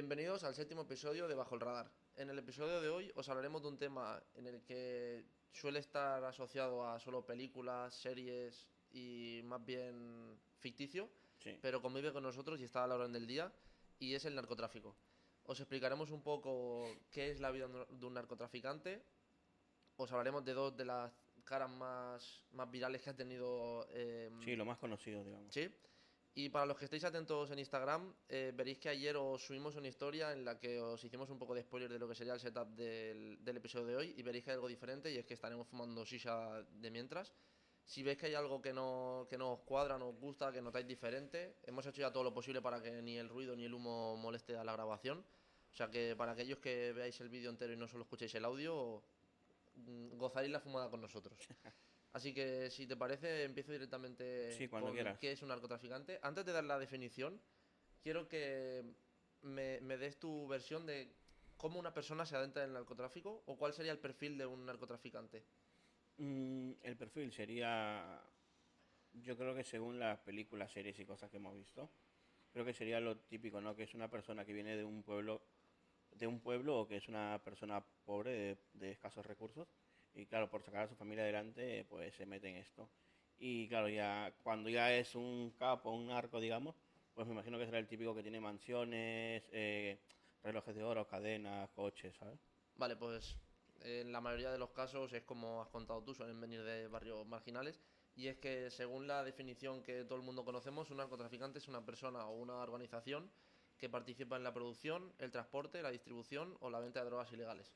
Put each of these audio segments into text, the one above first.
Bienvenidos al séptimo episodio de Bajo el Radar. En el episodio de hoy os hablaremos de un tema en el que suele estar asociado a solo películas, series y más bien ficticio, Sí, pero convive con nosotros y está a la orden del día, y es el narcotráfico. Os explicaremos un poco qué es la vida de un narcotraficante, os hablaremos de dos de las caras más virales que ha tenido. sí, lo más conocido, digamos. Sí. Y para los que estéis atentos en Instagram, veréis que ayer os subimos una historia en la que os hicimos un poco de spoiler de lo que sería el setup del episodio de hoy, y veréis que hay algo diferente, y es que estaremos fumando shisha de mientras. Si veis que hay algo que no os cuadra, no os gusta, que notáis diferente, hemos hecho ya todo lo posible para que ni el ruido ni el humo moleste a la grabación. O sea que para aquellos que veáis el vídeo entero y no solo escuchéis el audio, gozaréis la fumada con nosotros. Así que, si te parece, empiezo directamente Sí, cuando con quieras. qué es un narcotraficante. Antes de dar la definición, quiero que me des tu versión de cómo una persona se adentra en el narcotráfico, o cuál sería el perfil de un narcotraficante. El perfil sería, yo creo que según las películas, series y cosas que hemos visto, creo que sería lo típico, ¿no? Que es una persona que viene de un pueblo o que es una persona pobre de escasos recursos y claro, por sacar a su familia adelante, pues se mete en esto. Y claro, ya cuando ya es un capo, un narco, digamos, pues me imagino que será el típico que tiene mansiones, relojes de oro, cadenas, coches, ¿sabes? Vale, pues en la mayoría de los casos es como has contado tú, suelen venir de barrios marginales. Y es que, según la definición que todo el mundo conocemos, un narcotraficante es una persona o una organización que participa en la producción, el transporte, la distribución o la venta de drogas ilegales.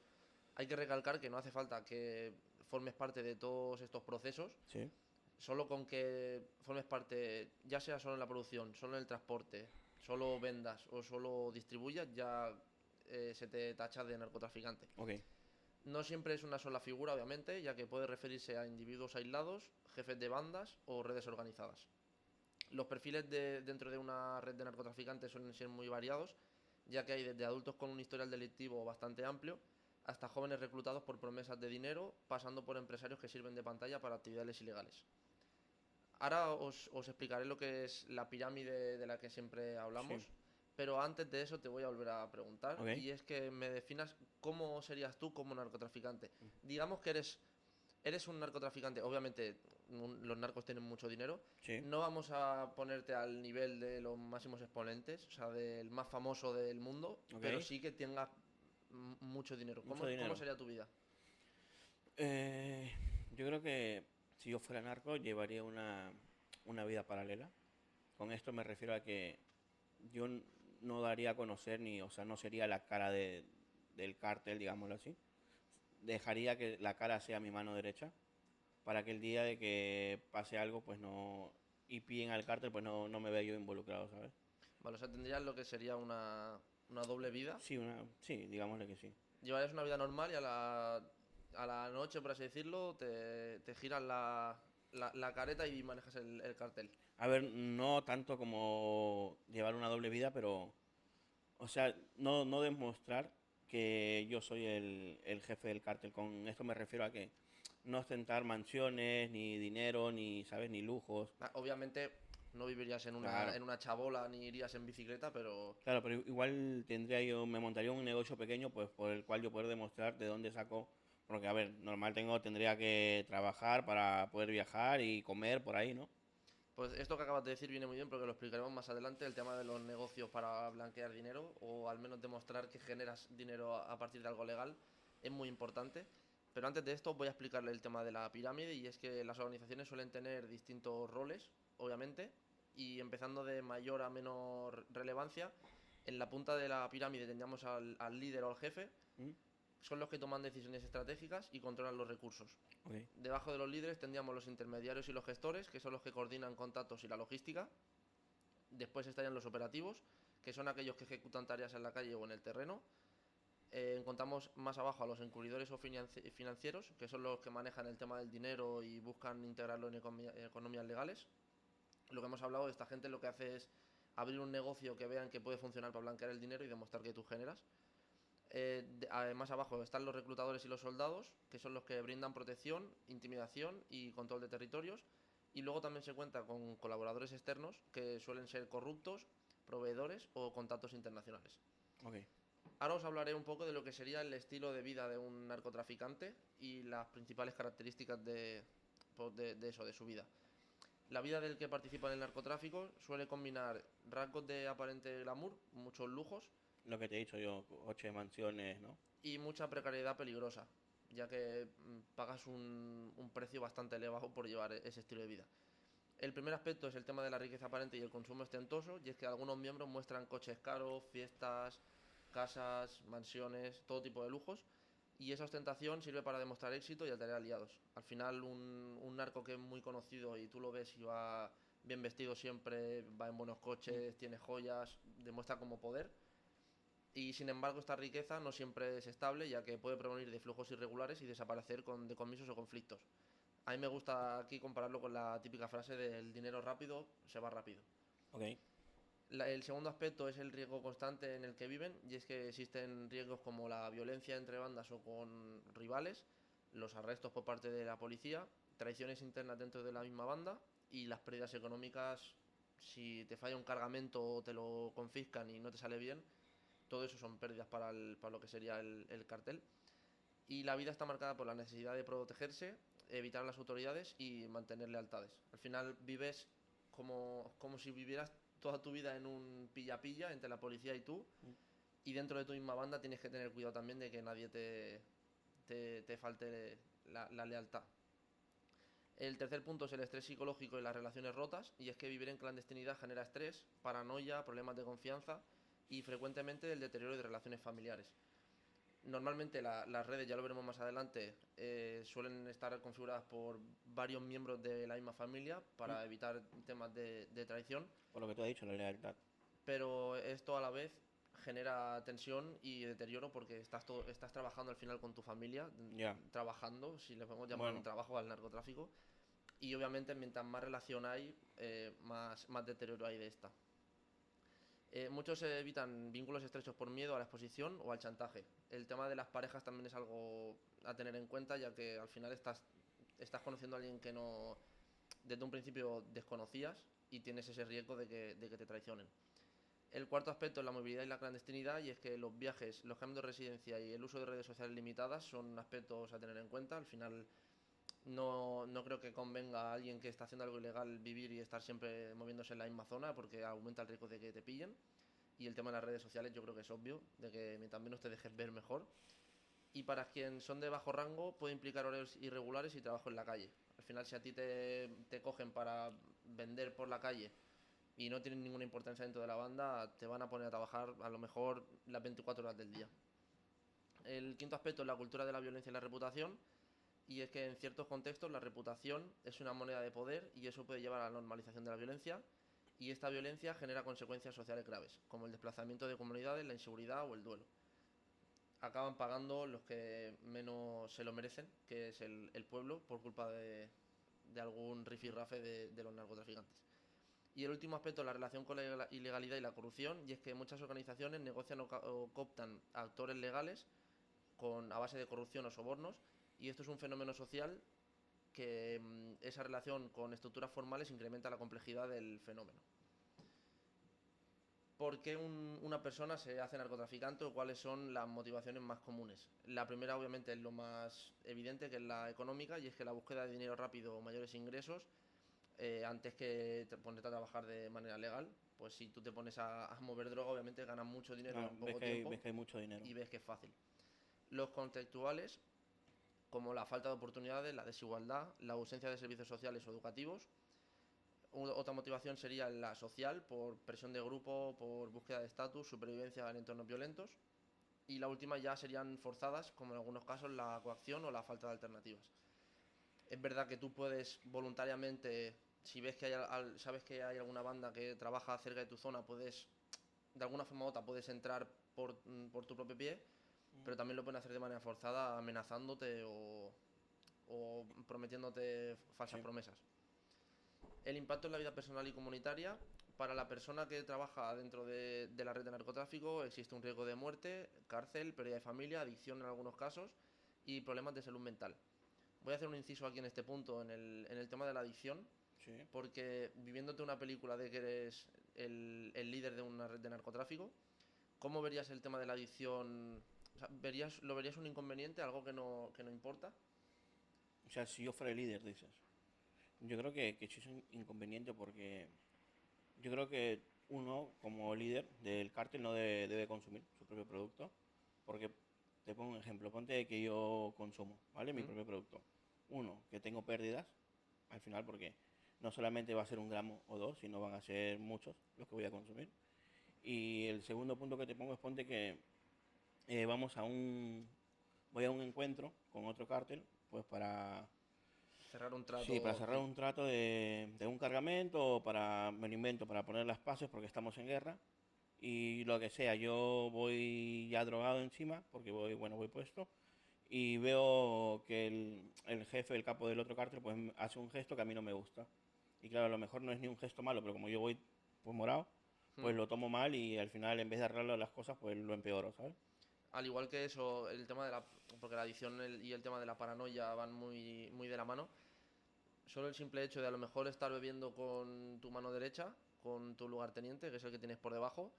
Hay que recalcar que no hace falta que formes parte de todos estos procesos. Sí. Solo con que formes parte, ya sea solo en la producción, solo en el transporte, solo vendas o solo distribuyas, ya se te tacha de narcotraficante. Ok. No siempre es una sola figura, obviamente, ya que puede referirse a individuos aislados, jefes de bandas o redes organizadas. Los perfiles dentro de una red de narcotraficantes suelen ser muy variados, ya que hay desde adultos con un historial delictivo bastante amplio hasta jóvenes reclutados por promesas de dinero, pasando por empresarios que sirven de pantalla para actividades ilegales. Ahora os explicaré lo que es la pirámide de la que siempre Sí. hablamos, pero antes de eso te voy a volver a preguntar, Ok. y es que me definas cómo serías tú como narcotraficante. Digamos que eres un narcotraficante. Obviamente los narcos tienen mucho dinero. Sí. No vamos a ponerte al nivel de los máximos exponentes, o sea, del más famoso del mundo, pero Ok. sí que tengas mucho dinero. Mucho ¿Cómo dinero. sería tu vida? Eh, yo creo que si yo fuera narco llevaría una vida paralela. Con esto me refiero a que yo no daría a conocer ni, o sea, no sería la cara del cártel, digámoslo así. Dejaría que la cara sea mi mano derecha para que el día de que pase algo, pues no, y pillen al cártel, pues no me vea yo involucrado, ¿sabes? Vale, o sea, tendrías lo que sería una doble vida. Sí, digámosle que sí. Llevarías una vida normal y a la noche, por así decirlo, te giras la careta y manejas el cartel. A ver, no tanto como llevar una doble vida, pero, o sea, no demostrar que yo soy el jefe del cártel. Con esto me refiero a que no ostentar mansiones, ni dinero, ni, ¿sabes? Ni lujos. Obviamente no vivirías en una, Claro, en una chabola ni irías en bicicleta, pero claro, pero igual me montaría un negocio pequeño, pues por el cual yo poder demostrar de dónde saco. Porque, a ver, normal tendría que trabajar para poder viajar y comer por ahí, ¿no? pues esto que acabas de decir viene muy bien, porque lo explicaremos más adelante, el tema de los negocios para blanquear dinero, o al menos demostrar que generas dinero a partir de algo legal, es muy importante. Pero antes de esto voy a explicarle el tema de la pirámide, y es que las organizaciones suelen tener distintos roles, obviamente, y empezando de mayor a menor relevancia. En la punta de la pirámide tendríamos al líder o al jefe. ¿Mm? Son los que toman decisiones estratégicas y controlan los recursos. Ok. Debajo de los líderes tendríamos los intermediarios y los gestores, que son los que coordinan contactos y la logística. Después estarían los operativos, que son aquellos que ejecutan tareas en la calle o en el terreno. Encontramos más abajo a los encubridores o financieros, que son los que manejan el tema del dinero y buscan integrarlo en economías legales. Lo que hemos hablado, esta gente lo que hace es abrir un negocio que vean que puede funcionar para blanquear el dinero y demostrar que tú generas. Más abajo están los reclutadores y los soldados, que son los que brindan protección, intimidación y control de territorios. Y luego también se cuenta con colaboradores externos, que suelen ser corruptos, proveedores o contactos internacionales. Ok. Ahora os hablaré un poco de lo que sería el estilo de vida de un narcotraficante y las principales características de eso, de su vida. La vida del que participa en el narcotráfico suele combinar rasgos de aparente glamour, muchos lujos Lo que te he dicho yo, coches, mansiones, ¿no? y mucha precariedad peligrosa, ya que pagas un precio bastante elevado por llevar ese estilo de vida. El primer aspecto es el tema de la riqueza aparente y el consumo ostentoso, y es que algunos miembros muestran coches caros, fiestas, casas, mansiones, todo tipo de lujos, y esa ostentación sirve para demostrar éxito y atraer aliados. Al final, un narco que es muy conocido y tú lo ves y va bien vestido siempre, va en buenos Mm. coches, tiene joyas, demuestra como poder. Y sin embargo, esta riqueza no siempre es estable, ya que puede provenir de flujos irregulares y desaparecer con decomisos o conflictos. A mí me gusta aquí compararlo con la típica frase del dinero rápido se va rápido. Ok. El segundo aspecto es el riesgo constante en el que viven, y es que existen riesgos como la violencia entre bandas o con rivales, los arrestos por parte de la policía, traiciones internas dentro de la misma banda y las pérdidas económicas si te falla un cargamento o te lo confiscan y no te sale bien. Todo eso son pérdidas para lo que sería el cartel. Y la vida está marcada por la necesidad de protegerse, evitar a las autoridades y mantener lealtades. Al final vives como si vivieras toda tu vida en un pilla-pilla entre la policía y tú, Mm. y dentro de tu misma banda tienes que tener cuidado también de que nadie te falte la lealtad. El tercer punto es el estrés psicológico y las relaciones rotas, y es que vivir en clandestinidad genera estrés, paranoia, problemas de confianza y frecuentemente el deterioro de relaciones familiares. Normalmente las redes, ya lo veremos más adelante, suelen estar configuradas por varios miembros de la misma familia Mm. para evitar temas de traición, Por lo que tú has dicho, la lealtad. pero esto a la vez genera tensión y deterioro porque estás trabajando al final con tu familia, Ya. trabajando, si le podemos llamar un Bueno, trabajo al narcotráfico, y obviamente mientras más relación hay, más deterioro hay de esta. Muchos evitan vínculos estrechos por miedo a la exposición o al chantaje. El tema de las parejas también es algo a tener en cuenta, ya que al final estás conociendo a alguien que no desde un principio desconocías y tienes ese riesgo de que te traicionen. El cuarto aspecto es la movilidad y la clandestinidad, y es que los viajes, los cambios de residencia y el uso de redes sociales limitadas son aspectos a tener en cuenta. Al final no creo que convenga a alguien que está haciendo algo ilegal vivir y estar siempre moviéndose en la misma zona porque aumenta el riesgo de que te pillen. Y el tema de las redes sociales yo creo que es obvio, de que mientras menos te dejes ver mejor. Y para quien son de bajo rango puede implicar horarios irregulares y trabajo en la calle. Al final si a ti te cogen para vender por la calle y no tienen ninguna importancia dentro de la banda, te van a poner a trabajar a lo mejor las 24 horas del día. El quinto aspecto es la cultura de la violencia y la reputación, y es que en ciertos contextos la reputación es una moneda de poder y eso puede llevar a la normalización de la violencia, y esta violencia genera consecuencias sociales graves, como el desplazamiento de comunidades, la inseguridad o el duelo. Acaban pagando los que menos se lo merecen, que es el pueblo, por culpa de algún rifirrafe de los narcotraficantes. Y el último aspecto es la relación con la ilegalidad y la corrupción, y es que muchas organizaciones negocian o cooptan a actores legales a base de corrupción o sobornos, y esto es un fenómeno social que esa relación con estructuras formales incrementa la complejidad del fenómeno. ¿Por qué una persona se hace narcotraficante o cuáles son las motivaciones más comunes? La primera obviamente es lo más evidente, que es la económica, y es que la búsqueda de dinero rápido o mayores ingresos, antes que ponerte a trabajar de manera legal. Pues si tú te pones a mover droga, obviamente ganas mucho dinero ah, en poco tiempo ves que hay mucho dinero. y ves que es fácil. Los contextuales, como la falta de oportunidades, la desigualdad, la ausencia de servicios sociales o educativos. Otra motivación sería la social, por presión de grupo, por búsqueda de estatus, supervivencia en entornos violentos. Y la última ya serían forzadas, como en algunos casos la coacción o la falta de alternativas. Es verdad que tú puedes voluntariamente, si ves que sabes que hay alguna banda que trabaja cerca de tu zona, puedes, de alguna forma u otra, puedes entrar por tu propio pie, pero también lo pueden hacer de manera forzada, amenazándote o prometiéndote falsas Sí. promesas. El impacto en la vida personal y comunitaria. Para la persona que trabaja dentro de la red de narcotráfico existe un riesgo de muerte, cárcel, pérdida de familia, adicción en algunos casos y problemas de salud mental. Voy a hacer un inciso aquí en este punto, en el tema de la adicción, Sí. porque viviéndote una película de que eres el líder de una red de narcotráfico, ¿Cómo verías el tema de la adicción? O sea, ¿lo verías un inconveniente, algo que no importa? O sea, si yo fuera el líder, dices. Yo creo que sí es un inconveniente porque yo creo que uno, como líder del cártel, no debe consumir su propio producto. Porque, te pongo un ejemplo, ponte que yo consumo, ¿vale? Mi ¿Mm? propio producto. Uno, que tengo pérdidas, al final, porque no solamente va a ser un gramo o dos, sino van a ser muchos los que voy a consumir. Y el segundo punto que te pongo es ponte que vamos a voy a un encuentro con otro cártel, pues para, Cerrar un sí, para trato, cerrar sí. un trato de un cargamento o para, me lo invento, para poner las paces porque estamos en guerra y lo que sea, yo voy ya drogado encima porque voy, bueno, voy puesto y veo que el jefe, el capo del otro cártel, pues hace un gesto que a mí no me gusta. Y claro, a lo mejor no es ni un gesto malo, pero como yo voy pues morado, pues ¿Mm? lo tomo mal y al final en vez de arreglar las cosas, pues lo empeoro, ¿sabes? Al igual que eso, el tema de la... Porque la adicción y el tema de la paranoia van muy, muy de la mano. Solo el simple hecho de a lo mejor estar bebiendo con tu mano derecha, con tu lugarteniente, que es el que tienes por debajo.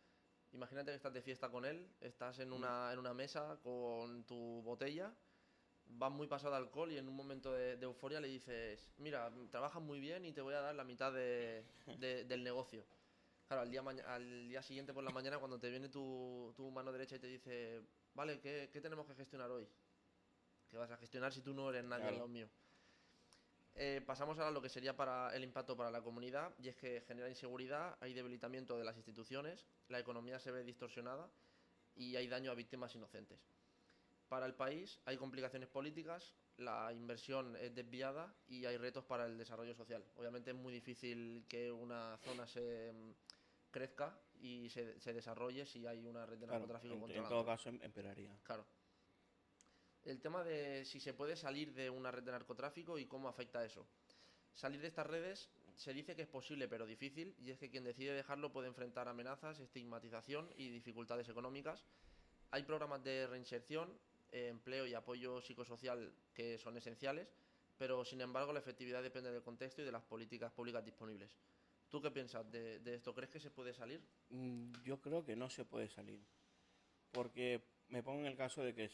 Imagínate que estás de fiesta con él, estás en Mm, una mesa con tu botella, vas muy pasado de alcohol y en un momento de euforia le dices, mira, trabajas muy bien y te voy a dar la mitad del negocio. Claro, al día siguiente por la mañana cuando te viene tu mano derecha y te dice, vale, ¿qué tenemos que gestionar hoy? ¿Qué vas a gestionar si tú no eres nadie al claro. lado mío? Pasamos ahora a lo que sería para el impacto para la comunidad, y es que genera inseguridad, hay debilitamiento de las instituciones, la economía se ve distorsionada y hay daño a víctimas inocentes. Para el país hay complicaciones políticas, la inversión es desviada y hay retos para el desarrollo social. Obviamente es muy difícil que una zona crezca y se desarrolle si hay una red de Claro, narcotráfico en todo controlándola. caso empeoraría. Claro. El tema de si se puede salir de una red de narcotráfico y cómo afecta eso. Salir de estas redes se dice que es posible pero difícil, y es que quien decide dejarlo puede enfrentar amenazas, estigmatización y dificultades económicas. Hay programas de reinserción, empleo y apoyo psicosocial que son esenciales, pero sin embargo la efectividad depende del contexto y de las políticas públicas disponibles. ¿Tú qué piensas de esto? ¿Crees que se puede salir? Yo creo que no se puede salir, porque me pongo en el caso de que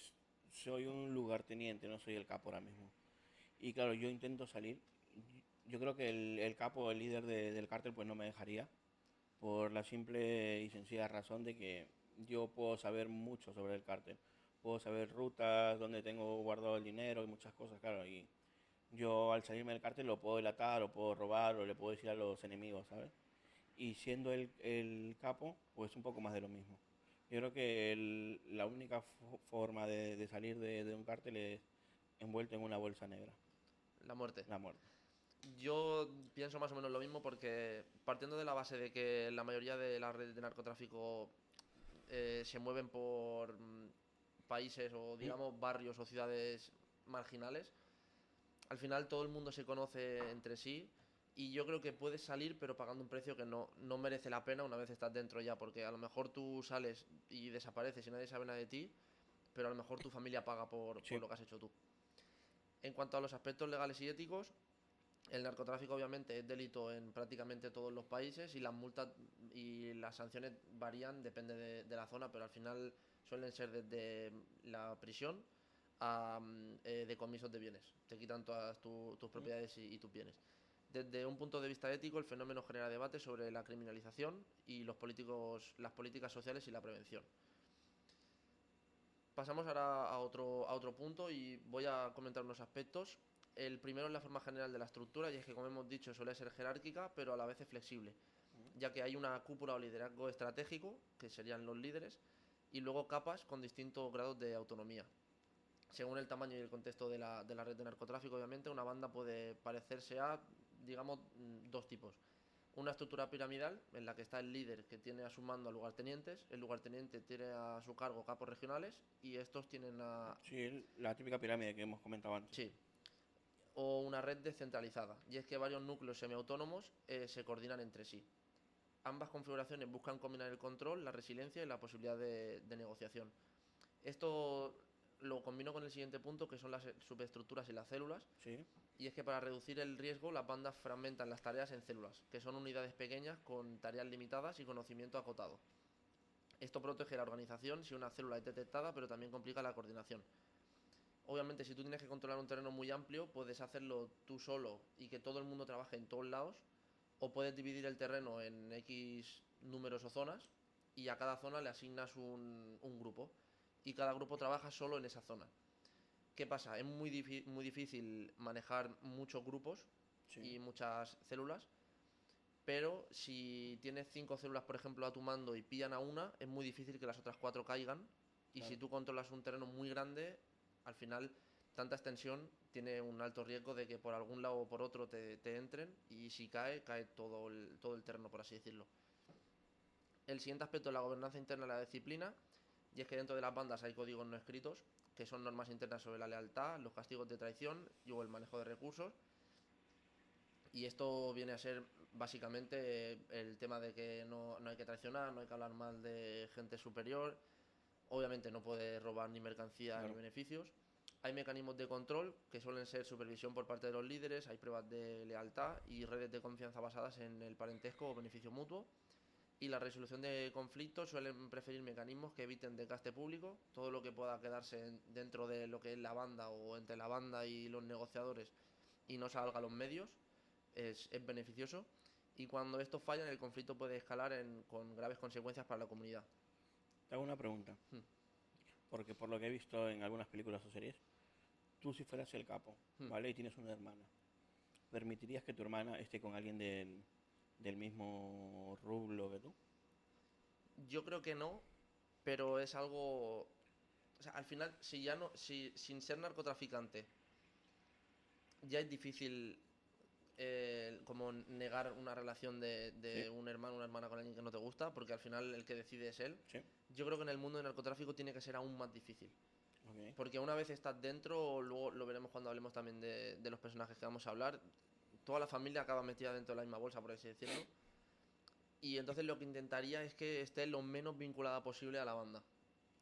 soy un lugarteniente, no soy el capo ahora mismo. Y claro, yo intento salir. Yo creo que el capo, el líder del cártel, pues no me dejaría, por la simple y sencilla razón de que yo puedo saber mucho sobre el cártel. Puedo saber rutas, dónde tengo guardado el dinero y muchas cosas, claro. Y yo al salirme del cártel lo puedo delatar, o puedo robar, o le puedo decir a los enemigos, ¿sabes? Y siendo el capo, pues un poco más de lo mismo. Yo creo que la única forma de salir de un cártel es envuelto en una bolsa negra, La muerte. la muerte. Yo pienso más o menos lo mismo porque partiendo de la base de que la mayoría de las redes de narcotráfico se mueven por países o ¿Mm? digamos barrios o ciudades marginales, al final todo el mundo se conoce entre sí y yo creo que puedes salir pero pagando un precio que no merece la pena una vez estás dentro ya, porque a lo mejor tú sales y desapareces y nadie sabe nada de ti, pero a lo mejor tu familia paga por Sí, lo que has hecho tú. En cuanto a los aspectos legales y éticos, el narcotráfico obviamente es delito en prácticamente todos los países y las multas y las sanciones varían, depende de la zona, pero al final suelen ser desde la prisión a decomisos de bienes. Te quitan todas tus ¿mm? propiedades y tus bienes. Desde un punto de vista ético, el fenómeno genera debate sobre la criminalización y las políticas sociales y la prevención. Pasamos ahora a otro punto y voy a comentar unos aspectos. El primero es la forma general de la estructura, y es que, como hemos dicho, suele ser jerárquica, pero a la vez es flexible, ya que hay una cúpula o liderazgo estratégico, que serían los líderes, y luego capas con distintos grados de autonomía. Según el tamaño y el contexto de la red de narcotráfico, obviamente, una banda puede parecerse a, digamos, dos tipos. Una estructura piramidal en la que está el líder, que tiene a su mando a lugartenientes, el lugarteniente tiene a su cargo capos regionales y estos tienen a... Sí, la típica pirámide que hemos comentado antes. Sí, o una red descentralizada, y es que varios núcleos semiautónomos se coordinan entre sí. Ambas configuraciones buscan combinar el control, la resiliencia y la posibilidad de negociación. Esto lo combino con el siguiente punto, que son las subestructuras y las células, Sí, y es que para reducir el riesgo las bandas fragmentan las tareas en células, que son unidades pequeñas con tareas limitadas y conocimiento acotado. Esto protege la organización si una célula es detectada, pero también complica la coordinación. Obviamente, si tú tienes que controlar un terreno muy amplio, puedes hacerlo tú solo y que todo el mundo trabaje en todos lados, o puedes dividir el terreno en X números o zonas y a cada zona le asignas un grupo y cada grupo trabaja solo en esa zona. ¿Qué pasa? Es muy difícil manejar muchos grupos Sí, y muchas células, pero si tienes 5 células, por ejemplo, a tu mando y pillan a una, es muy difícil que las otras 4 caigan. Y si claro. tú controlas un terreno muy grande, al final tanta extensión tiene un alto riesgo de que por algún lado o por otro te entren, y si cae, cae todo el terreno, por así decirlo. El siguiente aspecto es la gobernanza interna de la disciplina, y es que dentro de las bandas hay códigos no escritos, que son normas internas sobre la lealtad, los castigos de traición y o el manejo de recursos. Y esto viene a ser básicamente el tema de que no hay que traicionar, no hay que hablar mal de gente superior, obviamente no puede robar ni mercancía ni Claro. beneficios. Hay mecanismos de control que suelen ser supervisión por parte de los líderes, hay pruebas de lealtad y redes de confianza basadas en el parentesco o beneficio mutuo. Y la resolución de conflictos suelen preferir mecanismos que eviten desgaste público, todo lo que pueda quedarse dentro de lo que es la banda o entre la banda y los negociadores y no salga a los medios es beneficioso. Y cuando estos fallan, el conflicto puede escalar con graves consecuencias para la comunidad. Te hago una pregunta, Hmm, porque por lo que he visto en algunas películas o series, tú si fueras el capo, hmm. ¿vale? Y tienes una hermana, ¿permitirías que tu hermana esté con alguien del mismo rublo que tú? Yo creo que no, pero es algo. O sea, al final, si ya no. Si sin ser narcotraficante ya es difícil como negar una relación Sí, de un hermano o una hermana con alguien que no te gusta, porque al final el que decide es él. sí, Yo creo que en el mundo del narcotráfico tiene que ser aún más difícil. ok. Porque una vez estás dentro, luego lo veremos cuando hablemos también de los personajes que vamos a hablar, toda la familia acaba metida dentro de la misma bolsa, por así decirlo. Y entonces lo que intentaría es que esté lo menos vinculada posible a la banda.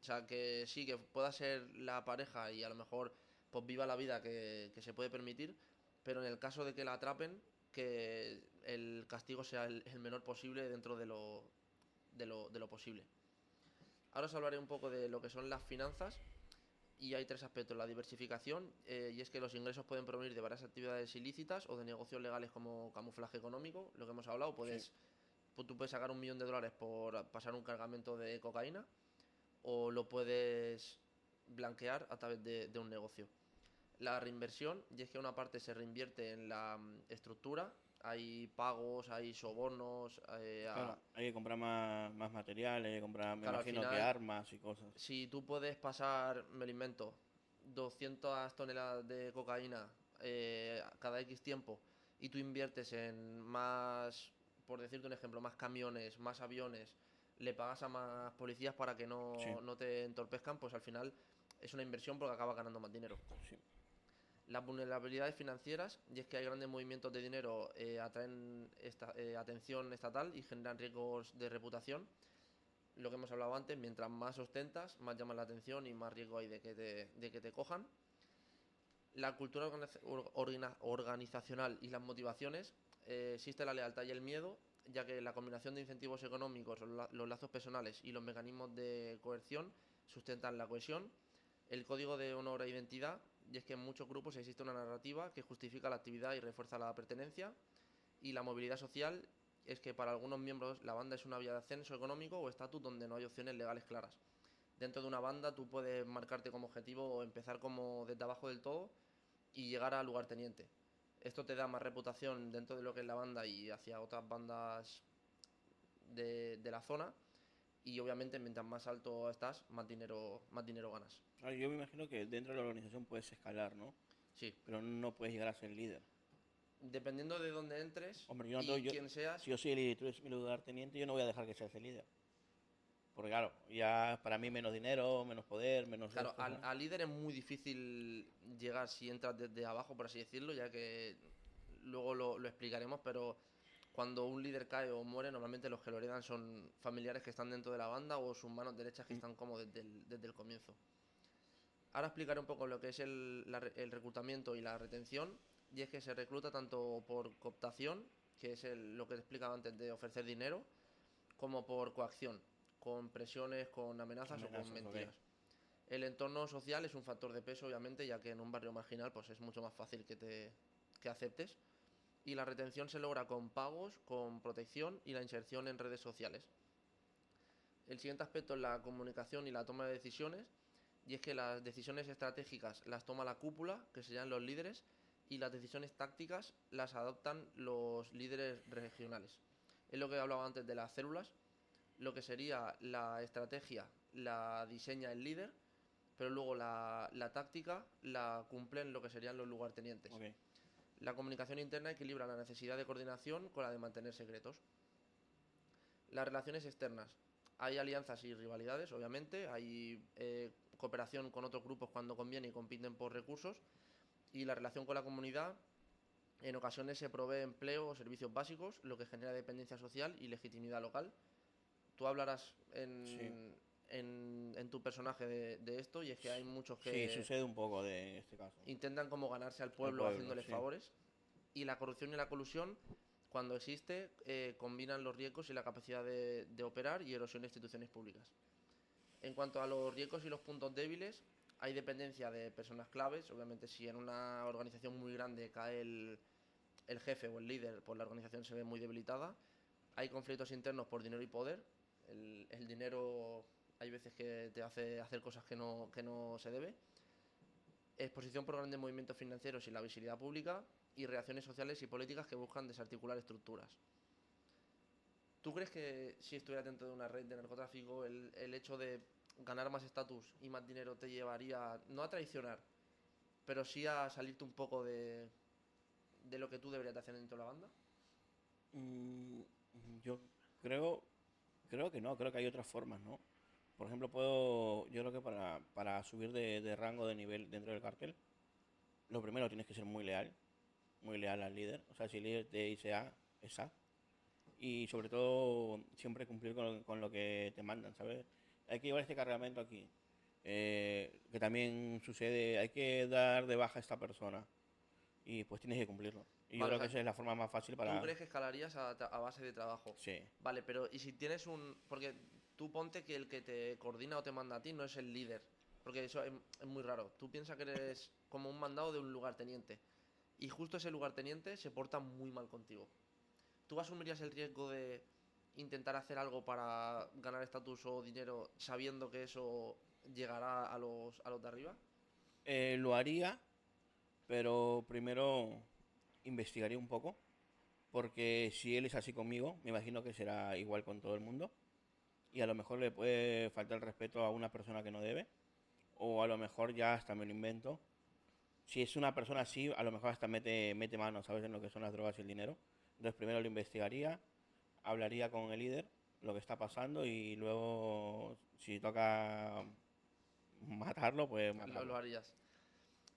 O sea, que sí, que pueda ser la pareja y a lo mejor pues viva la vida que se puede permitir, pero en el caso de que la atrapen, que el castigo sea el menor posible dentro de lo posible. Ahora os hablaré un poco de lo que son las finanzas, y hay tres aspectos: la diversificación, y es que los ingresos pueden provenir de varias actividades ilícitas o de negocios legales como camuflaje económico, lo que hemos hablado. Sí, Tú puedes sacar $1 millón por pasar un cargamento de cocaína, o lo puedes blanquear a través de un negocio. La reinversión, y es que una parte se reinvierte en la estructura, hay pagos, hay sobornos, claro, hay que comprar más material, hay que comprar, me claro, al imagino que final, armas y cosas. si tú puedes pasar, me lo invento, 200 toneladas de cocaína cada X tiempo, y tú inviertes en más, por decirte un ejemplo, más camiones, más aviones, le pagas a más policías para que Sí, no te entorpezcan, pues al final es una inversión porque acabas ganando más dinero. sí, Las vulnerabilidades financieras, y es que hay grandes movimientos de dinero, atraen atención estatal y generan riesgos de reputación. Lo que hemos hablado antes, mientras más ostentas, más llaman la atención y más riesgo hay de que te cojan. La cultura organizacional y las motivaciones, existe la lealtad y el miedo, ya que la combinación de incentivos económicos, los lazos personales y los mecanismos de coerción sustentan la cohesión. El código de honor e identidad, y es que en muchos grupos existe una narrativa que justifica la actividad y refuerza la pertenencia. Y la movilidad social, es que para algunos miembros la banda es una vía de ascenso económico o estatus donde no hay opciones legales claras. Dentro de una banda tú puedes marcarte como objetivo o empezar como desde abajo del todo y llegar a lugarteniente. Esto te da más reputación dentro de lo que es la banda y hacia otras bandas de la zona, y obviamente mientras más alto estás, más dinero ganas. Claro, yo me imagino que dentro de la organización puedes escalar, ¿no? Sí, Pero no puedes llegar a ser líder. dependiendo de dónde entres Hombre, yo no tengo, y quién seas. si yo soy el líder y tú eres mi lugarteniente, yo no voy a dejar que seas el líder. Porque claro, ya para mí menos dinero, menos poder, menos Claro, esto, ¿sabes? al líder es muy difícil llegar si entras desde abajo, por así decirlo, ya que luego lo explicaremos, pero cuando un líder cae o muere, normalmente los que lo heredan son familiares que están dentro de la banda o sus manos derechas que Mm, están como desde el comienzo. Ahora explicaré un poco lo que es el reclutamiento y la retención, y es que se recluta tanto por cooptación, que es lo que te explicaba antes de ofrecer dinero, como por coacción. con presiones, con amenazas o con Amenazas, ok. mentiras. El entorno social es un factor de peso, obviamente, ya que en un barrio marginal pues es mucho más fácil que aceptes. Y la retención se logra con pagos, con protección y la inserción en redes sociales. El siguiente aspecto es la comunicación y la toma de decisiones, y es que las decisiones estratégicas las toma la cúpula, que serían los líderes, y las decisiones tácticas las adoptan los líderes regionales. Es lo que hablaba antes de las células. Lo que sería la estrategia la diseña el líder, pero luego la táctica la cumplen lo que serían los lugartenientes. Ok. La comunicación interna equilibra la necesidad de coordinación con la de mantener secretos. Las relaciones externas. Hay alianzas y rivalidades, obviamente. Hay cooperación con otros grupos cuando conviene y compiten por recursos. Y la relación con la comunidad, en ocasiones se provee empleo o servicios básicos, lo que genera dependencia social y legitimidad local. Tú hablarás Sí. en tu personaje de esto, y es que hay muchos Sí, que sucede un poco de este caso. intentan como ganarse al Al pueblo pueblo, haciéndoles sí. favores. Y la corrupción y la colusión, cuando existe, combinan los riesgos y la capacidad de operar y erosión de instituciones públicas. En cuanto a los riesgos y los puntos débiles, hay dependencia de personas claves. Obviamente, si en una organización muy grande cae el jefe o el líder, pues la organización se ve muy debilitada. Hay conflictos internos por dinero y poder. El dinero hay veces que te hace hacer cosas que no se debe. Exposición por grandes movimientos financieros y la visibilidad pública, y reacciones sociales y políticas que buscan desarticular estructuras. ¿Tú crees que si estuvieras dentro de una red de narcotráfico, el hecho de ganar más estatus y más dinero te llevaría, no a traicionar, pero sí a salirte un poco de lo que tú deberías de hacer dentro de la banda? Mm, yo creo, creo que no, creo que hay otras formas, ¿no? Por ejemplo, puedo, yo creo que para subir de rango de nivel dentro del cartel, lo primero tienes que ser muy leal al líder. O sea, si el líder te dice A, es A. Y sobre todo, siempre cumplir con lo que te mandan, ¿sabes? Hay que llevar este cargamento aquí. Que también sucede, hay que dar de baja a esta persona. Y pues tienes que cumplirlo. Y yo Vale, o creo que sea, esa es la forma más fácil ¿tú para... crees que escalarías a base de trabajo? Sí, Vale, pero ¿y si tienes un...? Porque tú ponte que el que te coordina o te manda a ti no es el líder. Porque eso es muy raro. Tú piensas que eres como un mandado de un lugarteniente. Y justo ese lugarteniente se porta muy mal contigo. ¿Tú asumirías el riesgo de intentar hacer algo para ganar estatus o dinero sabiendo que eso llegará a los de arriba? lo haría, pero primero investigaría un poco. Porque si él es así conmigo, me imagino que será igual con todo el mundo. Y a lo mejor le puede faltar el respeto a una persona que no debe. O a lo mejor ya hasta me lo invento. Si es una persona así, a lo mejor hasta mete mano, ¿sabes? En lo que son las drogas y el dinero. Entonces primero lo investigaría, hablaría con el líder, lo que está pasando y luego si toca matarlo, pues Lo matarlo. harías.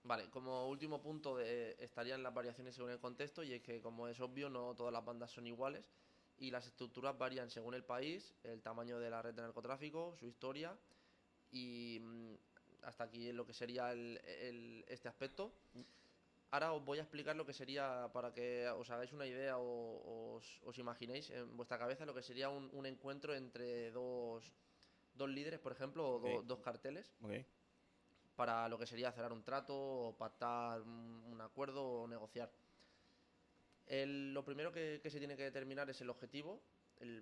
Vale, como último punto estarían las variaciones según el contexto, y es que, como es obvio, no todas las bandas son iguales y las estructuras varían según el país, el tamaño de la red de narcotráfico, su historia y hasta aquí lo que sería este aspecto. Ahora os voy a explicar lo que sería, para que os hagáis una idea o os imaginéis en vuestra cabeza lo que sería un encuentro entre dos líderes, por ejemplo, o Ok, dos carteles, ok. para lo que sería cerrar un trato o pactar un acuerdo o negociar. Lo primero que se tiene que determinar es el objetivo,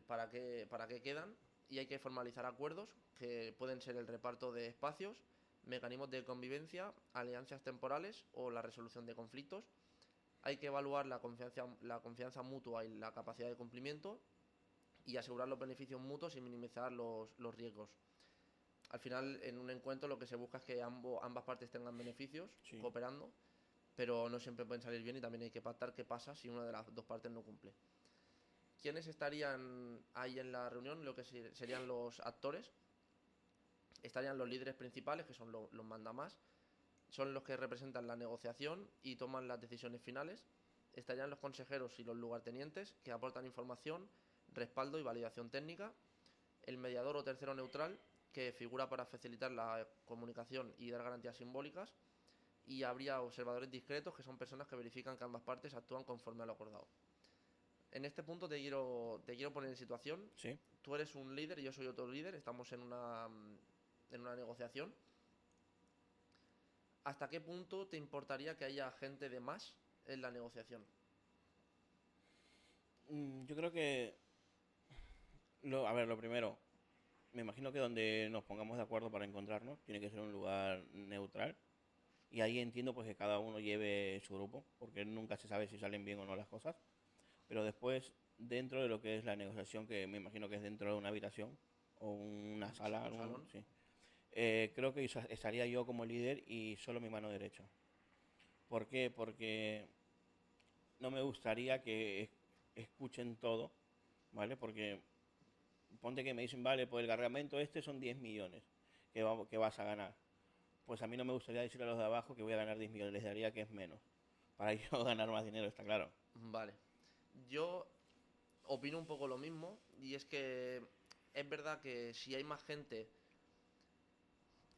para qué quedan, y hay que formalizar acuerdos que pueden ser el reparto de espacios, mecanismos de convivencia, alianzas temporales o la resolución de conflictos. Hay que evaluar la confianza mutua y la capacidad de cumplimiento, y asegurar los beneficios mutuos y minimizar los riesgos. Al final, en un encuentro lo que se busca es que ambas partes tengan beneficios Sí. cooperando, pero no siempre pueden salir bien, y también hay que pactar qué pasa si una de las dos partes no cumple. ¿Quiénes estarían ahí en la reunión? Lo que serían los actores. Estarían los líderes principales, que son los mandamás. Son los que representan la negociación y toman las decisiones finales. Estarían los consejeros y los lugartenientes, que aportan información, respaldo y validación técnica. El mediador o tercero neutral, que figura para facilitar la comunicación y dar garantías simbólicas. Y habría observadores discretos, que son personas que verifican que ambas partes actúan conforme a lo acordado. En este punto te quiero poner en situación. Sí. Tú eres un líder y yo soy otro líder. Estamos en una negociación. ¿Hasta qué punto te importaría que haya gente de más en la negociación? Yo creo que, a ver, lo primero, me imagino que donde nos pongamos de acuerdo para encontrarnos tiene que ser un lugar neutral. Y ahí entiendo pues que cada uno lleve su grupo, porque nunca se sabe si salen bien o no las cosas. Pero después, dentro de lo que es la negociación, que me imagino que es dentro de una habitación o una sala, Un salón. sí. Creo que estaría yo como líder y solo mi mano derecha. ¿Por qué? Porque no me gustaría que escuchen todo, ¿vale? Porque ponte que me dicen, vale, pues el cargamento este son 10 millones que vas a ganar. Pues a mí no me gustaría decirle a los de abajo que voy a ganar 10 millones, les daría que es menos. Para yo ganar más dinero, está claro. Vale. Yo opino un poco lo mismo. Y es que es verdad que si hay más gente,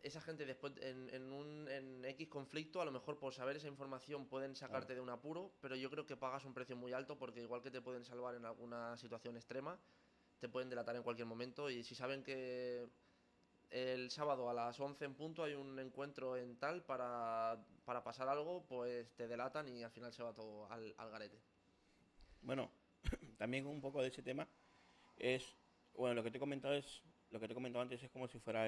esa gente después en X conflicto, a lo mejor por saber esa información pueden Claro. sacarte de un apuro, pero yo creo que pagas un precio muy alto porque igual que te pueden salvar en alguna situación extrema, te pueden delatar en cualquier momento. Y si saben que el sábado a las 11 en punto hay un encuentro en tal para pasar algo, pues te delatan y al final se va todo al garete. Bueno, también un poco de ese tema es, bueno, lo que te he comentado antes es como si fuera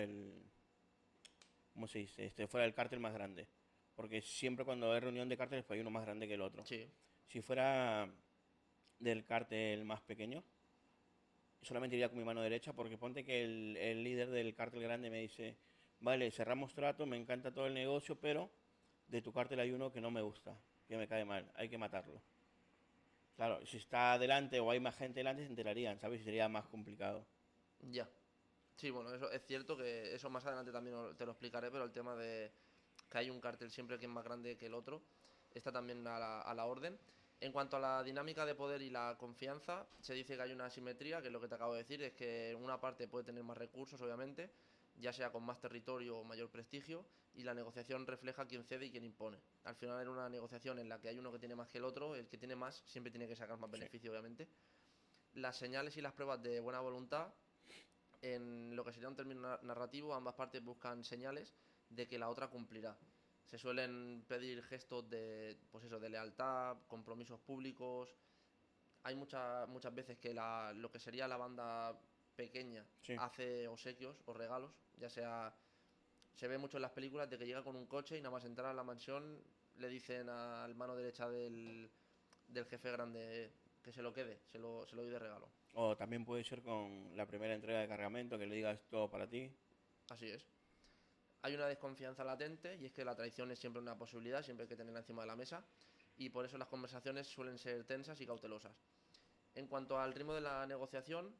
¿cómo se dice? Fuera el cártel más grande. Porque siempre cuando hay reunión de cárteles, pues hay uno más grande que el otro. Sí, Si fuera del cártel más pequeño, solamente iría con mi mano derecha, porque ponte que el líder del cártel grande me dice, vale, cerramos trato, me encanta todo el negocio, pero de tu cártel hay uno que no me gusta, que me cae mal, hay que matarlo. Claro, si está adelante o hay más gente delante, se enterarían, ¿sabes? Y sería más complicado. ya. Sí, bueno, eso es cierto que eso más adelante también te lo explicaré, pero el tema de que hay un cartel siempre que es más grande que el otro está también a la orden. En cuanto a la dinámica de poder y la confianza, se dice que hay una asimetría, que es lo que te acabo de decir, es que una parte puede tener más recursos, obviamente, ya sea con más territorio o mayor prestigio, y la negociación refleja quién cede y quién impone. Al final, en una negociación en la que hay uno que tiene más que el otro, el que tiene más siempre tiene que sacar más Sí. beneficio, obviamente. Las señales y las pruebas de buena voluntad, en lo que sería un término narrativo, ambas partes buscan señales de que la otra cumplirá. Se suelen pedir gestos de, pues eso, de lealtad, compromisos públicos. Hay muchas veces que lo que sería la banda pequeña Sí. hace obsequios o regalos, ya sea, se ve mucho en las películas de que llega con un coche y nada más entrar a la mansión le dicen al mano derecha del jefe grande que se lo quede, se lo doy de regalo. O también puede ser con la primera entrega de cargamento, que le digas todo para ti. Así es. Hay una desconfianza latente y es que la traición es siempre una posibilidad, siempre hay que tenerla encima de la mesa y por eso las conversaciones suelen ser tensas y cautelosas. En cuanto al ritmo de la negociación,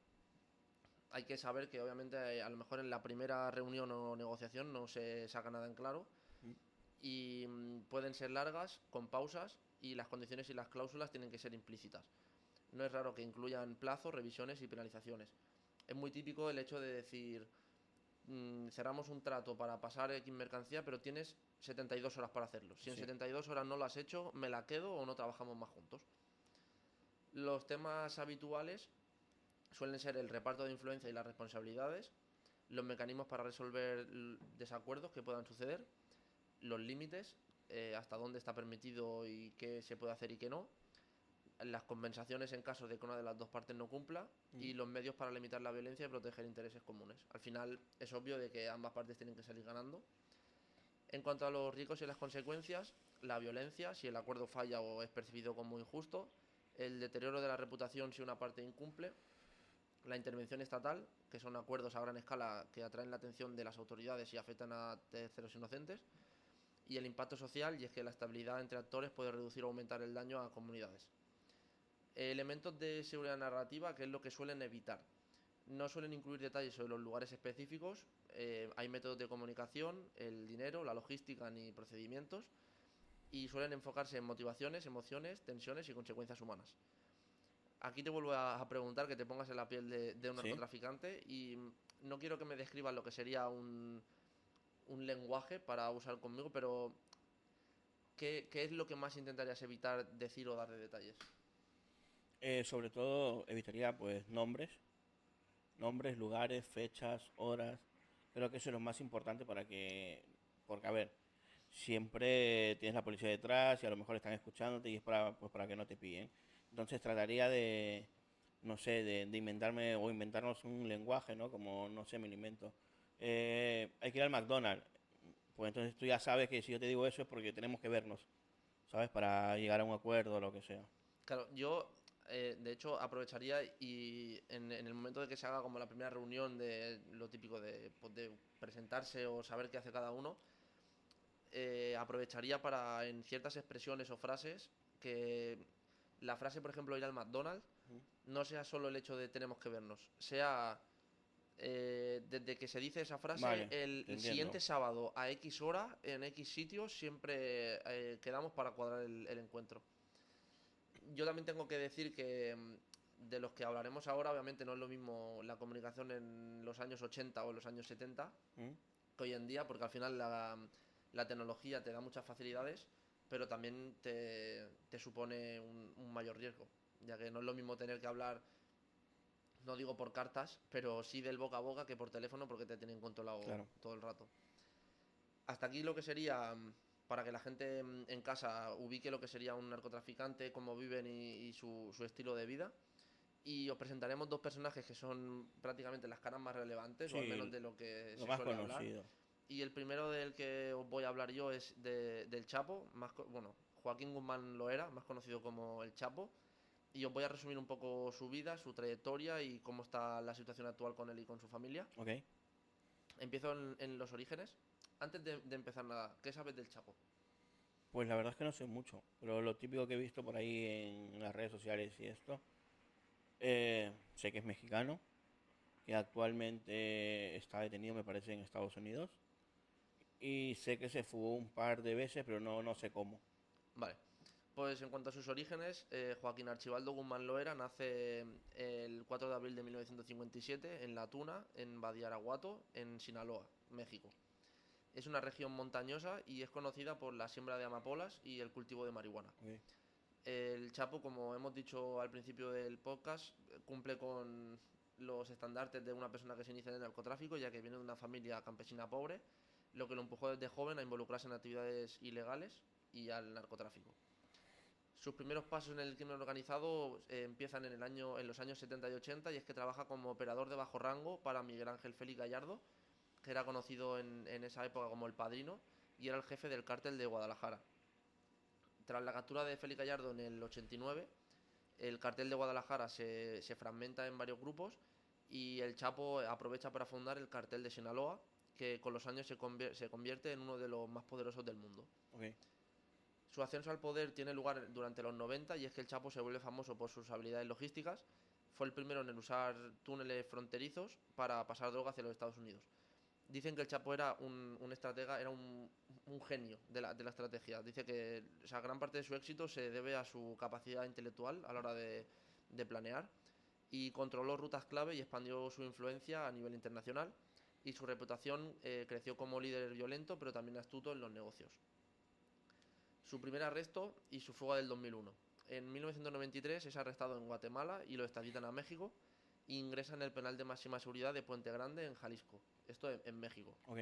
hay que saber que obviamente a lo mejor en la primera reunión o negociación no se saca nada en claro y pueden ser largas, con pausas y las condiciones y las cláusulas tienen que ser implícitas. No es raro que incluyan plazos, revisiones y penalizaciones. Es muy típico el hecho de decir, cerramos un trato para pasar X mercancía, pero tienes 72 horas para hacerlo. Si en Sí. 72 horas no lo has hecho, me la quedo o no trabajamos más juntos. Los temas habituales suelen ser el reparto de influencia y las responsabilidades, los mecanismos para resolver desacuerdos que puedan suceder, los límites, hasta dónde está permitido y qué se puede hacer y qué no, las compensaciones en caso de que una de las dos partes no cumpla y los medios para limitar la violencia y proteger intereses comunes. Al final es obvio de que ambas partes tienen que salir ganando. En cuanto a los riesgos y las consecuencias, la violencia, si el acuerdo falla o es percibido como injusto, el deterioro de la reputación si una parte incumple, la intervención estatal, que son acuerdos a gran escala que atraen la atención de las autoridades y afectan a terceros inocentes, y el impacto social, y es que la estabilidad entre actores puede reducir o aumentar el daño a comunidades. Elementos de seguridad narrativa, que es lo que suelen evitar. No suelen incluir detalles sobre los lugares específicos, hay métodos de comunicación, el dinero, la logística ni procedimientos, y suelen enfocarse en motivaciones, emociones, tensiones y consecuencias humanas. Aquí te vuelvo a preguntar que te pongas en la piel de un Sí. narcotraficante y no quiero que me describas lo que sería un lenguaje para usar conmigo, pero ¿qué es lo que más intentarías evitar decir o dar de detalles? Sobre todo evitaría pues nombres, lugares, fechas, horas. Creo que eso es lo más importante porque a ver, siempre tienes la policía detrás y a lo mejor están escuchándote y es pues para que no te pillen. Entonces trataría de, no sé, de inventarme o inventarnos un lenguaje, ¿no? Como, no sé, me lo invento. Hay que ir al McDonald's. Pues entonces tú ya sabes que si yo te digo eso es porque tenemos que vernos, ¿sabes? Para llegar a un acuerdo o lo que sea. Claro, yo de hecho aprovecharía y en el momento de que se haga como la primera reunión de lo típico de, pues, de presentarse o saber qué hace cada uno, aprovecharía para en ciertas expresiones o frases que la frase, por ejemplo, ir al McDonald's, Ujú. no sea solo el hecho de tenemos que vernos, sea desde que se dice esa frase, Vale, te el entiendo. siguiente sábado a X hora, en X sitios, siempre quedamos para cuadrar el encuentro. Yo también tengo que decir que de los que hablaremos ahora, obviamente no es lo mismo la comunicación en los años 80 o en los años 70 ¿Mm? que hoy en día, porque al final la tecnología te da muchas facilidades, pero también te supone un mayor riesgo, ya que no es lo mismo tener que hablar, no digo por cartas, pero sí del boca a boca que por teléfono porque te tienen controlado Claro. todo el rato. Hasta aquí lo que sería, para que la gente en casa ubique lo que sería un narcotraficante, cómo viven y su estilo de vida. Y os presentaremos dos personajes que son prácticamente las caras más relevantes, o al menos Sí, de lo que lo se más suele hablar. conocido. Y el primero del que os voy a hablar yo es del Chapo, bueno, Joaquín Guzmán Loera, más conocido como el Chapo. Y os voy a resumir un poco su vida, su trayectoria y cómo está la situación actual con él y con su familia. Ok. Empiezo en los orígenes. Antes de empezar nada, ¿qué sabes del Chapo? Pues la verdad es que no sé mucho, pero lo típico que he visto por ahí en las redes sociales y esto, sé que es mexicano, que actualmente está detenido, me parece, en Estados Unidos, y sé que se fugó un par de veces, pero no sé cómo. Vale. Pues en cuanto a sus orígenes, Joaquín Archibaldo Guzmán Loera nace el 4 de abril de 1957 en La Tuna, en Badiaraguato, en Sinaloa, México. Es una región montañosa y es conocida por la siembra de amapolas y el cultivo de marihuana. Ok. El Chapo, como hemos dicho al principio del podcast, cumple con los estandartes de una persona que se inicia en el narcotráfico, ya que viene de una familia campesina pobre, lo que lo empujó desde joven a involucrarse en actividades ilegales y al narcotráfico. Sus primeros pasos en el crimen organizado empiezan en los años 70 y 80 y es que trabaja como operador de bajo rango para Miguel Ángel Félix Gallardo, que era conocido en esa época como el Padrino y era el jefe del cártel de Guadalajara. Tras la captura de Félix Gallardo en el 89, el cartel de Guadalajara se fragmenta en varios grupos y el Chapo aprovecha para fundar el cartel de Sinaloa, que con los años se convierte en uno de los más poderosos del mundo. Ok. Su ascenso al poder tiene lugar durante los 90 y es que el Chapo se vuelve famoso por sus habilidades logísticas. Fue el primero en usar túneles fronterizos para pasar droga hacia los Estados Unidos. Dicen que el Chapo era un estratega, era un genio de la estrategia. Dice que, o sea, gran parte de su éxito se debe a su capacidad intelectual a la hora de planear y controló rutas clave y expandió su influencia a nivel internacional y su reputación creció como líder violento pero también astuto en los negocios. Su primer arresto y su fuga del 2001. En 1993 es arrestado en Guatemala y lo extraditan a México e ingresa en el penal de máxima seguridad de Puente Grande en Jalisco, esto en México. Ok.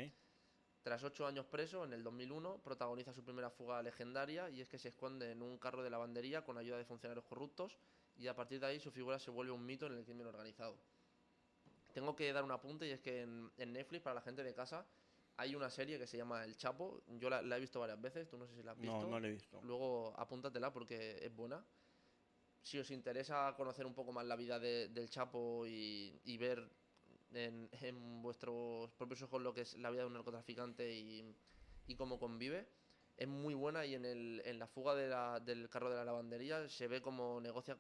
Tras 8 años preso, en el 2001 protagoniza su primera fuga legendaria y es que se esconde en un carro de lavandería con ayuda de funcionarios corruptos y a partir de ahí su figura se vuelve un mito en el crimen organizado. Tengo que dar un apunte y es que en Netflix, para la gente de casa, hay una serie que se llama El Chapo. Yo la he visto varias veces, tú no sé si la has No visto. lo he visto. Luego apúntatela porque es buena. Si os interesa conocer un poco más la vida del Chapo y ver en vuestros propios ojos lo que es la vida de un narcotraficante y cómo convive, es muy buena y en la fuga del carro de la lavandería se ve cómo negocia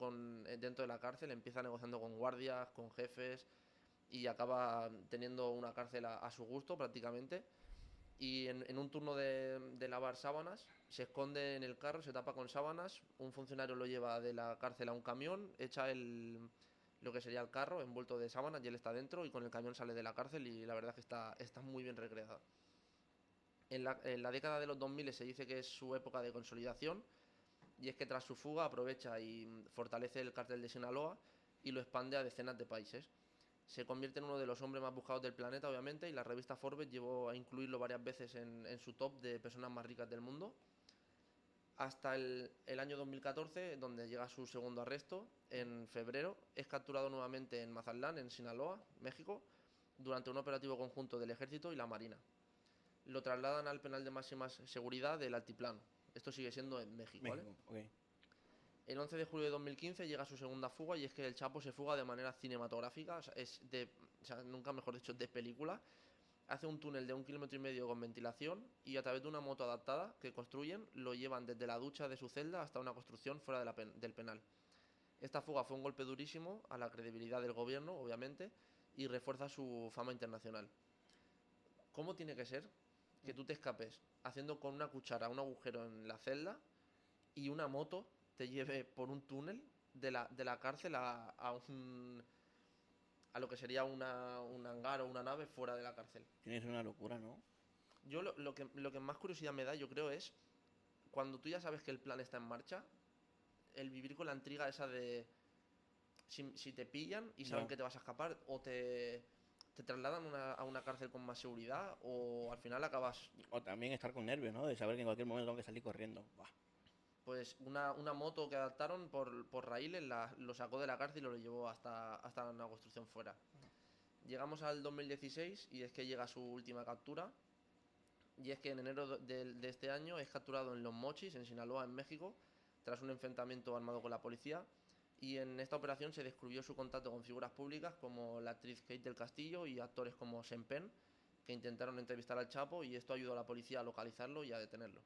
dentro de la cárcel, empieza negociando con guardias, con jefes y acaba teniendo una cárcel a su gusto prácticamente. Y en un turno de lavar sábanas, se esconde en el carro, se tapa con sábanas, un funcionario lo lleva de la cárcel a un camión, echa lo que sería el carro envuelto de sábanas y él está dentro y con el camión sale de la cárcel y la verdad es que está muy bien recreada. En la década de los 2000 se dice que es su época de consolidación Y es que tras su fuga aprovecha y fortalece el cártel de Sinaloa y lo expande a decenas de países. Se convierte en uno de los hombres más buscados del planeta, obviamente, y la revista Forbes llevó a incluirlo varias veces en su top de personas más ricas del mundo, hasta el año 2014, donde llega su segundo arresto. En febrero es capturado nuevamente en Mazatlán, en Sinaloa, México, durante un operativo conjunto del Ejército y la Marina. Lo trasladan al penal de máxima seguridad del Altiplano. Esto sigue siendo en México, ¿vale? México, ok. El 11 de julio de 2015 llega su segunda fuga, y es que el Chapo se fuga de manera cinematográfica, o sea, nunca mejor dicho, de película. Hace un túnel de 1,5 km con ventilación, y a través de una moto adaptada que construyen lo llevan desde la ducha de su celda hasta una construcción fuera del penal. Esta fuga fue un golpe durísimo a la credibilidad del gobierno, obviamente, y refuerza su fama internacional. ¿Cómo tiene que ser que tú te escapes haciendo con una cuchara un agujero en la celda y una moto te lleve por un túnel de la cárcel a lo que sería un hangar o una nave fuera de la cárcel? Tienes una locura, ¿no? Yo lo que más curiosidad me da, yo creo, es cuando tú ya sabes que el plan está en marcha, el vivir con la intriga esa de si te pillan y saben Ya. que te vas a escapar, o te trasladan a una cárcel con más seguridad, o al final acabas. O también estar con nervios, ¿no? De saber que en cualquier momento tengo que salir corriendo. Buah. Pues una moto que adaptaron por raíles lo sacó de la cárcel y lo llevó hasta una construcción fuera. Llegamos al 2016 y es que llega su última captura. Y es que en enero de este año es capturado en Los Mochis, en Sinaloa, en México, tras un enfrentamiento armado con la policía. Y en esta operación se descubrió su contacto con figuras públicas como la actriz Kate del Castillo y actores como Sean Penn, que intentaron entrevistar al Chapo, y esto ayudó a la policía a localizarlo y a detenerlo.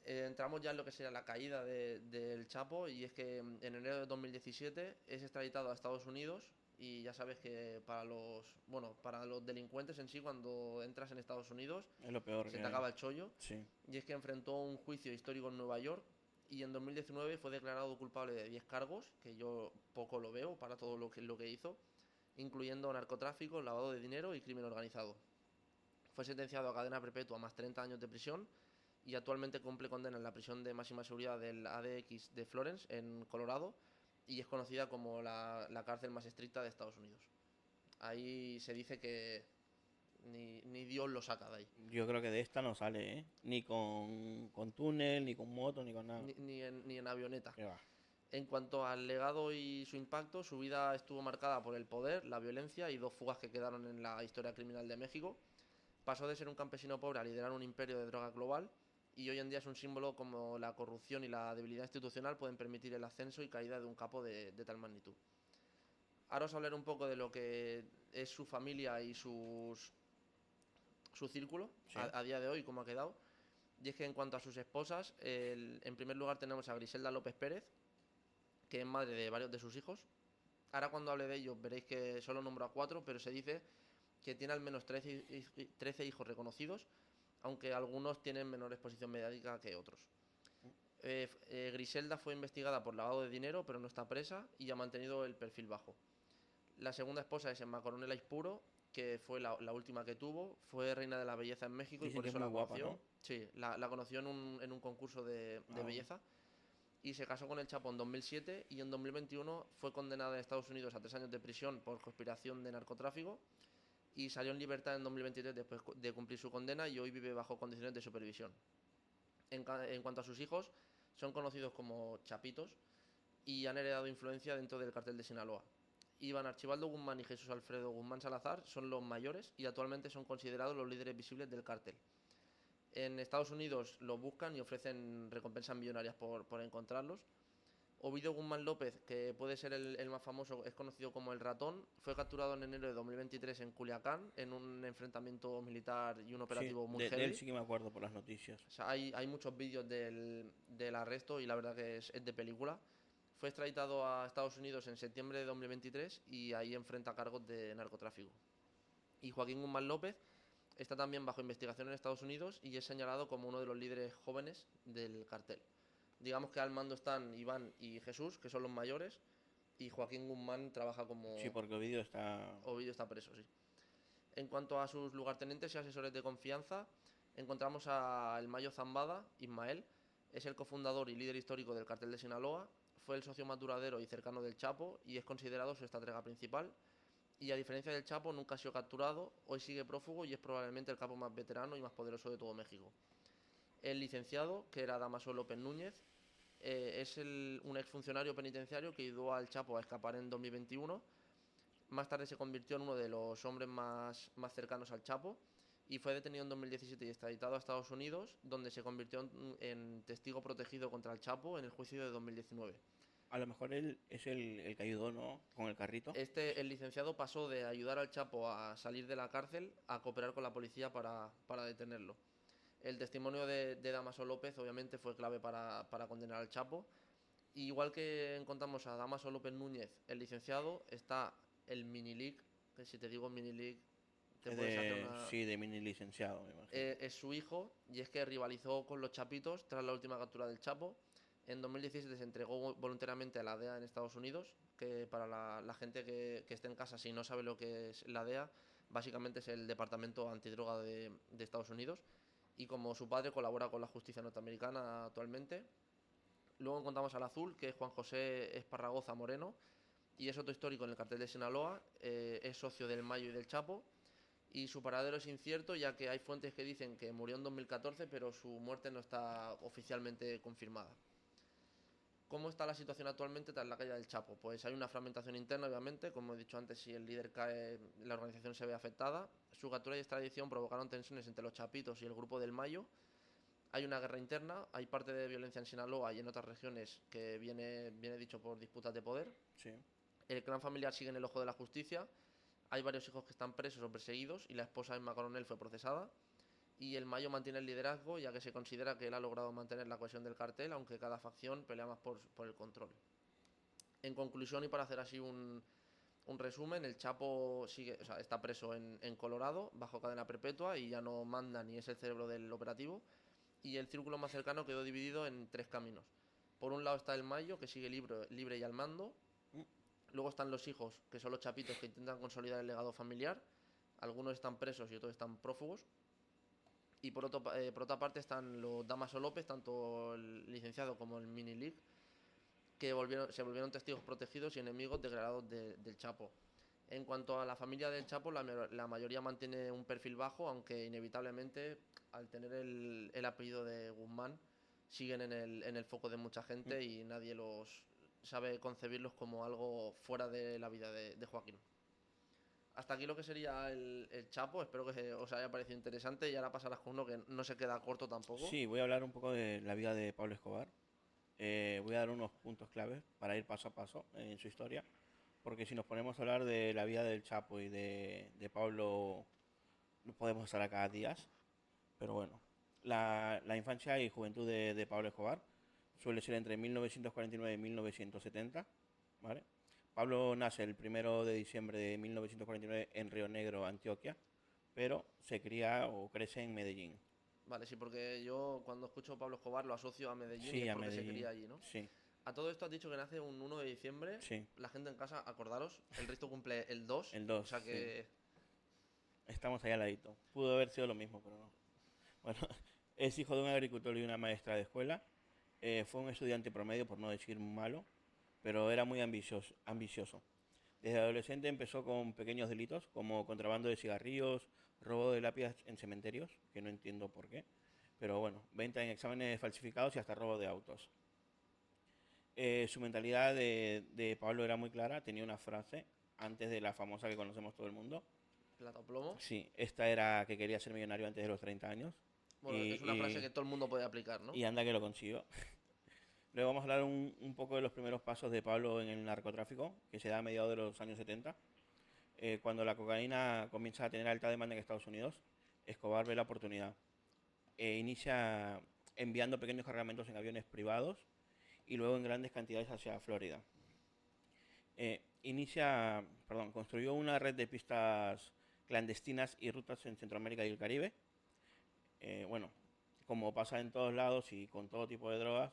Entramos ya en lo que sería la caída del Chapo, y es que en enero de 2017 es extraditado a Estados Unidos. Y ya sabes que para los delincuentes en sí, cuando entras en Estados Unidos Es lo peor se que te hay. acaba el chollo. Sí. Y es que enfrentó un juicio histórico en Nueva York, y en 2019 fue declarado culpable de 10 cargos, que yo poco lo veo para todo lo que hizo, incluyendo narcotráfico, lavado de dinero y crimen organizado. Fue sentenciado a cadena perpetua más 30 años de prisión, y actualmente cumple condena en la prisión de máxima seguridad del ADX de Florence, en Colorado, y es conocida como la cárcel más estricta de Estados Unidos. Ahí se dice que ni Dios lo saca de ahí, Yo creo que de esta no sale, ¿eh? Ni con túnel, ni con moto, ni con nada. ni en avioneta. ¿Qué va? En cuanto al legado y su impacto, su vida estuvo marcada por el poder, la violencia y dos fugas que quedaron en la historia criminal de México. Pasó de ser un campesino pobre a liderar un imperio de droga global, y hoy en día es un símbolo como la corrupción y la debilidad institucional pueden permitir el ascenso y caída de un capo de tal magnitud. Ahora os hablaré un poco de lo que es su familia y su círculo Sí. a día de hoy, cómo ha quedado. Y es que en cuanto a sus esposas, en primer lugar tenemos a Griselda López Pérez, que es madre de varios de sus hijos. Ahora cuando hable de ellos veréis que solo nombro a 4, pero se dice que tiene al menos 13 hijos reconocidos, aunque algunos tienen menor exposición mediática que otros. Griselda fue investigada por lavado de dinero, pero no está presa y ha mantenido el perfil bajo. La segunda esposa es Emma Coronel Aispuro, que fue la última que tuvo. Fue reina de la belleza en México y Dicen por que es eso muy la guapa, conoció. ¿no? Sí, la conoció en un concurso de Ah. belleza. Y se casó con el Chapo en 2007, y en 2021 fue condenada en Estados Unidos a 3 años de prisión por conspiración de narcotráfico, y salió en libertad en 2023 después de cumplir su condena, y hoy vive bajo condiciones de supervisión. En cuanto a sus hijos, son conocidos como Chapitos y han heredado influencia dentro del cartel de Sinaloa. Iván Archibaldo Guzmán y Jesús Alfredo Guzmán Salazar son los mayores y actualmente son considerados los líderes visibles del cártel. En Estados Unidos los buscan y ofrecen recompensas millonarias por encontrarlos. Ovidio Guzmán López, que puede ser el más famoso, es conocido como el Ratón, fue capturado en enero de 2023 en Culiacán en un enfrentamiento militar y un Sí, operativo muy de él heavy. sí que me acuerdo por las noticias. O sea, hay muchos vídeos del arresto, y la verdad que es de película. Fue extraditado a Estados Unidos en septiembre de 2023 y ahí enfrenta cargos de narcotráfico. Y Joaquín Guzmán López está también bajo investigación en Estados Unidos y es señalado como uno de los líderes jóvenes del cartel. Digamos que al mando están Iván y Jesús, que son los mayores, y Joaquín Guzmán trabaja como. Sí, porque Ovidio está... Ovidio está preso, sí. En cuanto a sus lugartenientes y asesores de confianza, encontramos a el Mayo Zambada, Ismael, Es el cofundador y líder histórico del Cartel de Sinaloa, fue el socio más duradero y cercano del Chapo y es considerado su estratega principal. Y a diferencia del Chapo, nunca ha sido capturado, hoy sigue prófugo y es probablemente el capo más veterano y más poderoso de todo México. El licenciado, que era Damaso López Núñez, es un exfuncionario penitenciario que ayudó al Chapo a escapar en 2021. Más tarde se convirtió en uno de los hombres más cercanos al Chapo y fue detenido en 2017 y extraditado a Estados Unidos, donde se convirtió en testigo protegido contra el Chapo en el juicio de 2019. A lo mejor él es el que ayudó, ¿no? Con el carrito. El licenciado pasó de ayudar al Chapo a salir de la cárcel a cooperar con la policía para detenerlo. El testimonio de Damaso López obviamente fue clave para condenar al Chapo. Y igual que encontramos a Damaso López Núñez, el licenciado, está el Minilic, que si te digo Minilic te puedes hacer una... Sí, de mini licenciado, me imagino. Es su hijo y es que rivalizó con los Chapitos tras la última captura del Chapo. En 2017 se entregó voluntariamente a la DEA en Estados Unidos, que para la gente que esté en casa, si no sabe lo que es la DEA, básicamente es el Departamento Antidroga de Estados Unidos. Y como su padre colabora con la justicia norteamericana actualmente. Luego encontramos al Azul, que es Juan José Esparragoza Moreno, y es otro histórico en el cartel de Sinaloa, es socio del Mayo y del Chapo, y su paradero es incierto, ya que hay fuentes que dicen que murió en 2014, pero su muerte no está oficialmente confirmada. ¿Cómo está la situación actualmente tras la caída del Chapo? Pues hay una fragmentación interna, obviamente, como he dicho antes, si el líder cae, la organización se ve afectada. Su captura y extradición provocaron tensiones entre los Chapitos y el grupo del Mayo. Hay una guerra interna, hay parte de violencia en Sinaloa y en otras regiones que viene dicho por disputas de poder. Sí. El clan familiar sigue en el ojo de la justicia. Hay varios hijos que están presos o perseguidos y la esposa de Emma Coronel fue procesada. Y el Mayo mantiene el liderazgo, ya que se considera que él ha logrado mantener la cohesión del cartel, aunque cada facción pelea más por el control. En conclusión, y para hacer así un resumen, el Chapo está preso en Colorado, bajo cadena perpetua, y ya no manda ni es el cerebro del operativo. Y el círculo más cercano quedó dividido en tres caminos. Por un lado está el Mayo, que sigue libre y al mando. Luego están los hijos, que son los Chapitos, que intentan consolidar el legado familiar. Algunos están presos y otros están prófugos. Y por otra parte están los Damaso López, tanto el licenciado como el Mini League, que se volvieron testigos protegidos y enemigos declarados del Chapo. En cuanto a la familia del Chapo, la mayoría mantiene un perfil bajo, aunque inevitablemente, al tener el apellido de Guzmán, siguen en el foco de mucha gente y nadie los sabe concebirlos como algo fuera de la vida de Joaquín. Hasta aquí lo que sería el Chapo, espero que os haya parecido interesante y ahora pasarás con uno que no se queda corto tampoco. Sí, voy a hablar un poco de la vida de Pablo Escobar. Voy a dar unos puntos claves para ir paso a paso en su historia, porque si nos ponemos a hablar de la vida del Chapo y de Pablo, no podemos estar acá días. Pero bueno, la infancia y juventud de Pablo Escobar suele ser entre 1949 y 1970, ¿vale? Pablo nace el 1 de diciembre de 1949 en Río Negro, Antioquia, pero se cría o crece en Medellín. Vale, sí, porque yo cuando escucho Pablo Escobar lo asocio a Medellín y Sí, es a porque se Medellín. cría allí, ¿no? Sí, A todo esto has dicho que nace un 1 de diciembre. sí, La gente en casa, acordaros, el resto cumple el 2. el O 2, sea sí. que... Estamos ahí al ladito. Pudo haber sido lo mismo, pero no. Bueno, es hijo de un agricultor y una maestra de escuela. Fue un estudiante promedio, por no decir malo, pero era muy ambicioso. Desde adolescente empezó con pequeños delitos como contrabando de cigarrillos, robo de lápidas en cementerios, que no entiendo por qué, pero bueno, venta en exámenes falsificados y hasta robo de autos. Su mentalidad de Pablo era muy clara, tenía una frase antes de la famosa que conocemos todo el mundo. Plata o plomo. Sí, esta era que quería ser millonario antes de los 30 años. Bueno, es una frase que todo el mundo puede aplicar, ¿no? Y anda que lo consiguió. Luego vamos a hablar un poco de los primeros pasos de Pablo en el narcotráfico, que se da a mediados de los años 70. Cuando la cocaína comienza a tener alta demanda en Estados Unidos, Escobar ve la oportunidad. Inicia enviando pequeños cargamentos en aviones privados y luego en grandes cantidades hacia Florida. Construyó una red de pistas clandestinas y rutas en Centroamérica y el Caribe. Bueno, como pasa en todos lados y con todo tipo de drogas,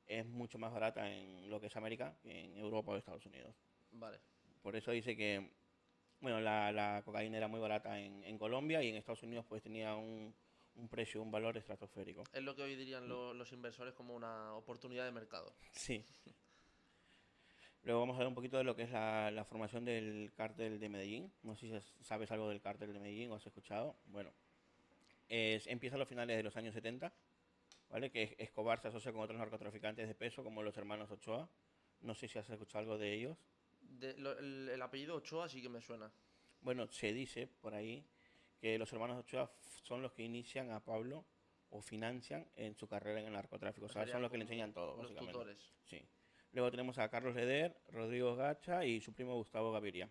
es mucho más barata en lo que es América que en Europa o Estados Unidos. Vale. Por eso dice que bueno, la cocaína era muy barata en Colombia y en Estados Unidos pues tenía un un precio, un valor estratosférico. Es lo que hoy dirían los inversores como una oportunidad de mercado. Sí. Luego vamos a ver un poquito de lo que es la formación del cártel de Medellín. No sé si sabes algo del cártel de Medellín o has escuchado. Bueno, empieza a los finales de los años 70, ¿vale? Que Escobar se asocia con otros narcotraficantes de peso como los hermanos Ochoa. No sé si has escuchado algo de ellos. El apellido Ochoa sí que me suena. Bueno, se dice por ahí que los hermanos Ochoa son los que inician a Pablo o financian en su carrera en el narcotráfico. O sea, son Serían los que le como enseñan todo, los básicamente. tutores. Sí. Luego tenemos a Carlos Leder, Rodrigo Gacha y su primo Gustavo Gaviria.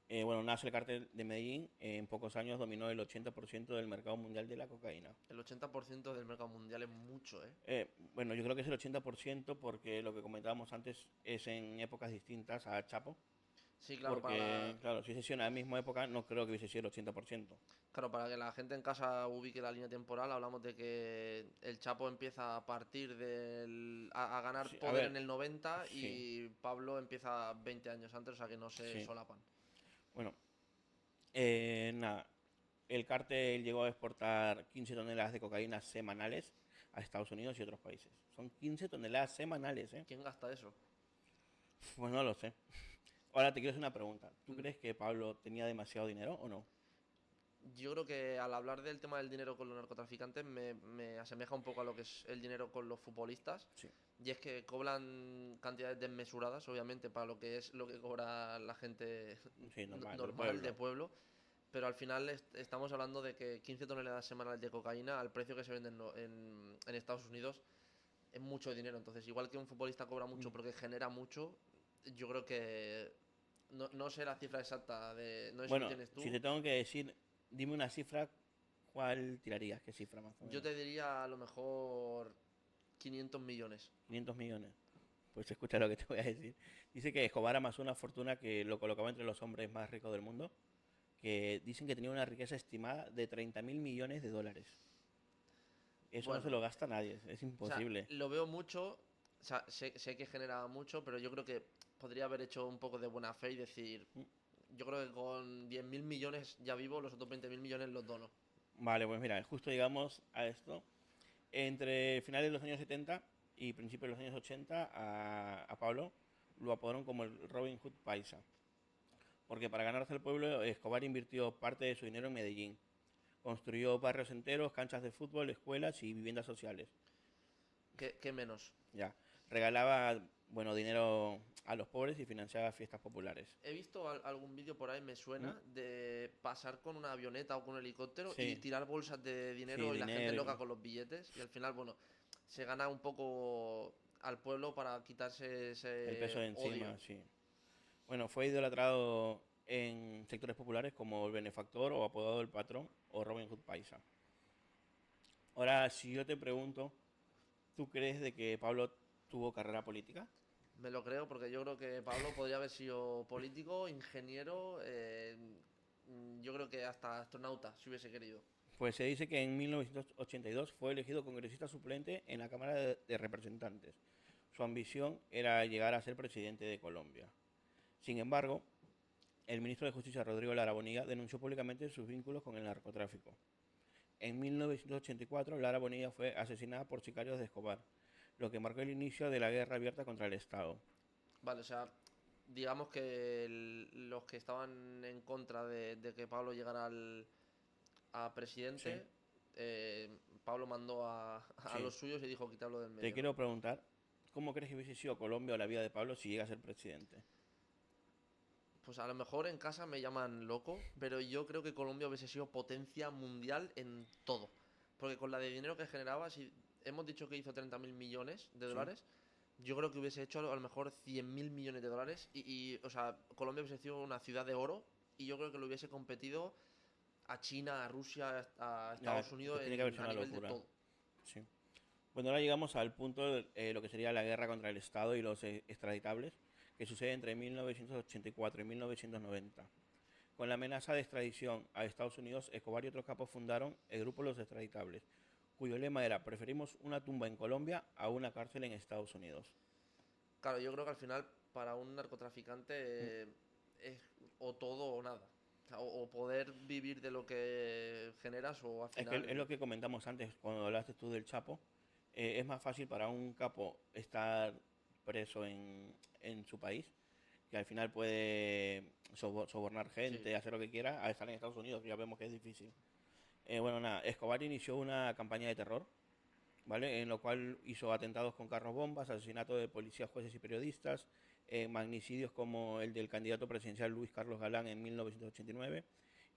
Bueno, nace el cártel de Medellín. En pocos años dominó el 80% del mercado mundial de la cocaína. El 80% del mercado mundial es mucho, ¿eh? Bueno, yo creo que es el 80% porque lo que comentábamos antes es en épocas distintas a Chapo. Sí, claro, Porque, claro, si hubiese sido en la misma época, no creo que hubiese sido el 80%. claro, para que la gente en casa ubique la línea temporal, hablamos de que el Chapo empieza a partir a ganar Sí, a poder ver, en el 90 sí, y Pablo empieza 20 años antes, o sea que no se sí. solapan. Bueno, nada, el cártel llegó a exportar 15 toneladas de cocaína semanales a Estados Unidos y otros países. Son 15 toneladas semanales, ¿eh? ¿Quién gasta eso? Pues no lo sé. Ahora te quiero hacer una pregunta. ¿Tú Mm. crees que Pablo tenía demasiado dinero o no? Yo creo que al hablar del tema del dinero con los narcotraficantes me asemeja un poco a lo que es el dinero con los futbolistas. Sí, Y es que cobran cantidades desmesuradas, obviamente, para lo que es lo que cobra la gente sí, normal, del normal de pueblo. pueblo. Pero al final estamos hablando de que 15 toneladas semanales de cocaína, al precio que se venden en Estados Unidos, es mucho dinero. Entonces, igual que un futbolista cobra mucho Mm. porque genera mucho, yo creo que no sé la cifra exacta no sé si lo Bueno, tienes si tú. te tengo que decir, dime una cifra, ¿cuál tirarías? ¿Qué cifra más o Yo menos? te diría a lo mejor 500 millones. 500 millones. Pues escucha lo que te voy a decir. Dice que Escobar amasó una fortuna que lo colocaba entre los hombres más ricos del mundo, que dicen que tenía una riqueza estimada de 30.000 millones de dólares. Eso no se Bueno, lo gasta nadie, es o sea, imposible. lo veo mucho, o sea, sé que genera mucho, pero yo creo que podría haber hecho un poco de buena fe y decir, Mm. yo creo que con 10.000 millones ya vivo, los otros 20.000 millones los dono. Vale, pues mira, justo llegamos a esto. Entre finales de los años 70 y principios de los años 80, a Pablo lo apodaron como el Robin Hood paisa. Porque para ganarse el pueblo, Escobar invirtió parte de su dinero en Medellín. Construyó barrios enteros, canchas de fútbol, escuelas y viviendas sociales. ¿Qué menos? Ya. Regalaba, bueno, dinero a los pobres y financiaba fiestas populares. He visto algún vídeo por ahí, me ¿Mm? suena, de pasar con una avioneta o con un helicóptero y Sí, tirar bolsas de sí, dinero y la gente dinero. loca con los billetes. Y al final, bueno, se gana un poco al pueblo para quitarse El peso ese de odio. encima, sí. Bueno, fue idolatrado en sectores populares como el benefactor o apodado el patrón o Robin Hood Paisa. Ahora, si yo te pregunto, ¿tú crees de que Pablo tuvo carrera política? Me lo creo porque yo creo que Pablo podría haber sido político, ingeniero, yo creo que hasta astronauta, si hubiese querido. Pues se dice que en 1982 fue elegido congresista suplente en la Cámara de Representantes. Su ambición era llegar a ser presidente de Colombia. Sin embargo, el ministro de Justicia, Rodrigo Lara Bonilla, denunció públicamente sus vínculos con el narcotráfico. En 1984, Lara Bonilla fue asesinada por sicarios de Escobar, lo que marcó el inicio de la guerra abierta contra el Estado. Vale, o sea, digamos que los que estaban en contra de que Pablo llegara a Sí, presidente, Pablo mandó a sí. los suyos y dijo quitarlo del Te medio, ¿no? quiero preguntar, ¿cómo crees que hubiese sido Colombia o la vida de Pablo si llega a ser presidente? Pues a lo mejor en casa me llaman loco, pero yo creo que Colombia hubiese sido potencia mundial en todo. Porque con la de dinero que generaba, si hemos dicho que hizo 30.000 millones de Sí. dólares, yo creo que hubiese hecho a lo mejor 100.000 millones de dólares. O sea, Colombia hubiese sido una ciudad de oro y yo creo que lo hubiese competido a China, a Rusia, a Ya, Estados es que Unidos tiene que haber sido a una nivel de locura. todo. Sí. Bueno, ahora llegamos al punto de lo que sería la guerra contra el Estado y los extraditables, que sucede entre 1984 y 1990. Con la amenaza de extradición a Estados Unidos, Escobar y otros capos fundaron el grupo Los Extraditables, cuyo lema era: preferimos una tumba en Colombia a una cárcel en Estados Unidos. Claro, yo creo que al final para un narcotraficante Mm. es o todo o nada. O sea, o poder vivir de lo que generas o al Es que final... es lo que comentamos antes cuando hablaste tú del Chapo. Es más fácil para un capo estar preso en su país, que al final puede sobornar Sí, gente, hacer lo que quiera, a estar en Estados Unidos, que ya vemos que es difícil. Bueno, nada, Escobar inició una campaña de terror, ¿vale? En lo cual hizo atentados con carros bombas, asesinatos de policías, jueces y periodistas, magnicidios como el del candidato presidencial Luis Carlos Galán en 1989.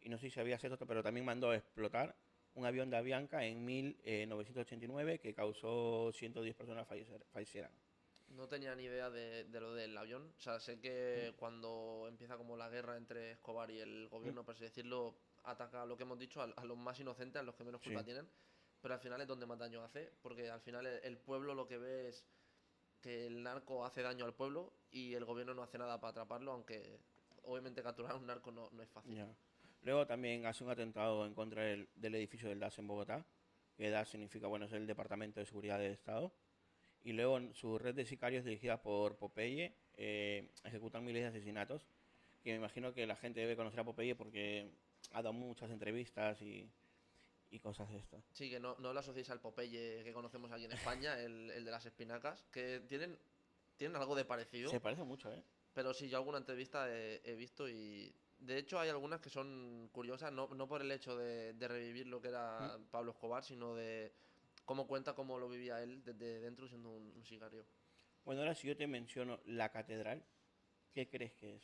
Y no sé si sabías esto, pero también mandó a explotar un avión de Avianca en 1989 que causó 110 personas fallecieran. no tenía ni idea de lo del avión. O sea, sé que cuando empieza como la guerra entre Escobar y el Mm, gobierno, por así decirlo, ataca lo que hemos dicho a los más inocentes, a los que menos culpa sí, tienen. Pero al final es donde más daño hace, porque al final el pueblo lo que ve es que el narco hace daño al pueblo y el gobierno no hace nada para atraparlo, aunque obviamente capturar a un narco no es fácil. ya. Luego también hace un atentado en contra del edificio del DAS en Bogotá, que DAS significa, bueno, es el Departamento de Seguridad del Estado. Y luego en su red de sicarios dirigida por Popeye ejecutan miles de asesinatos, que me imagino que la gente debe conocer a Popeye porque ha dado muchas entrevistas y cosas de estas. Sí, que no lo asociéis al Popeye que conocemos aquí en España, el de las espinacas, que tienen algo de Se parecido, parece mucho, ¿eh? pero sí, yo alguna entrevista he visto y de hecho hay algunas que son curiosas, no por el hecho de revivir lo que Mm. era Pablo Escobar, sino de cómo cuenta cómo lo vivía él desde dentro siendo un sicario. Bueno, ahora si yo te menciono la catedral, ¿qué crees que es?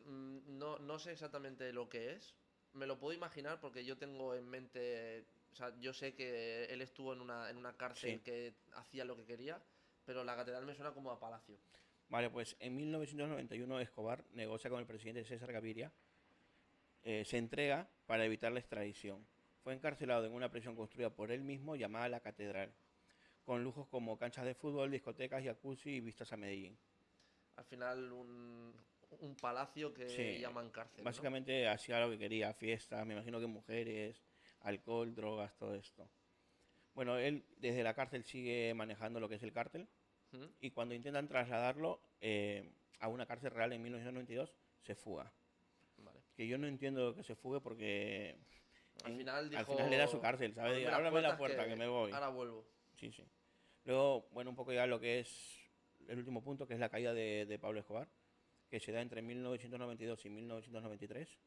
No sé exactamente lo que es. Me lo puedo imaginar porque yo tengo en mente, o sea, yo sé que él estuvo en una cárcel Sí. que hacía lo que quería, pero la catedral me suena como a palacio. Vale, pues en 1991 Escobar negocia con el presidente César Gaviria, se entrega para evitar la extradición. Fue encarcelado en una prisión construida por él mismo llamada La Catedral, con lujos como canchas de fútbol, discotecas, jacuzzi y vistas a Medellín. Al final un palacio que Sí, llaman cárcel, ¿no? básicamente hacía lo que quería, fiestas, me imagino que mujeres, alcohol, drogas, todo esto. Bueno, él desde la cárcel sigue manejando lo que es el cártel ¿Mm? y cuando intentan trasladarlo a una cárcel real en 1992, se fuga. Vale. Que yo no entiendo que se fugue porque Al final al final era su dijo, cárcel, ¿sabes? abrirme las Ábrame la puertas puerta que que me voy. ahora vuelvo. Sí, sí. Luego, bueno, un poco ya lo que es el último punto, que es la caída de Pablo Escobar, que se da entre 1992 y 1993.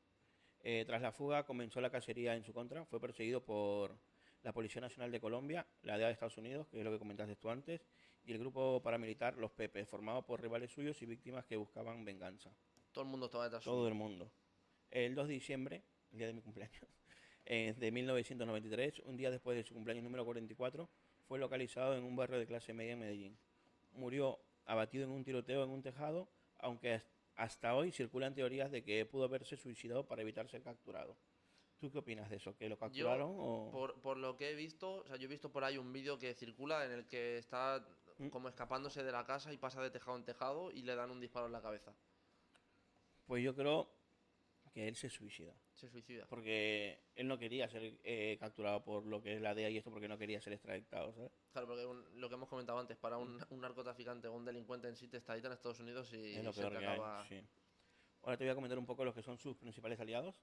Tras la fuga comenzó la cacería en su contra, fue perseguido por la Policía Nacional de Colombia, la DEA de Estados Unidos, que es lo que comentaste tú antes, y el grupo paramilitar Los Pepe, formado por rivales suyos y víctimas que buscaban venganza. Todo el mundo estaba detrás Todo suyo. el mundo. El 2 de diciembre, el día de mi cumpleaños, de 1993, un día después de su cumpleaños número 44, fue localizado en un barrio de clase media en Medellín. Murió abatido en un tiroteo en un tejado, aunque hasta hoy circulan teorías de que pudo haberse suicidado para evitar ser capturado. ¿Tú qué opinas de eso? ¿Que lo Yo, capturaron o...? por lo que he visto, o sea, yo he visto por ahí un vídeo que circula en el que está Mm, como escapándose de la casa y pasa de tejado en tejado y le dan un disparo en la cabeza. Pues yo creo que él se suicida. Se suicida. Porque él no quería ser capturado por lo que es la DEA y esto porque no quería ser extraditado, ¿sabes? Claro, porque lo que hemos comentado antes, para un narcotraficante o un delincuente en sí te extraditan a Estados Unidos Es y lo se peor te que hay, acaba. sí. Ahora te voy a comentar un poco los que son sus principales aliados.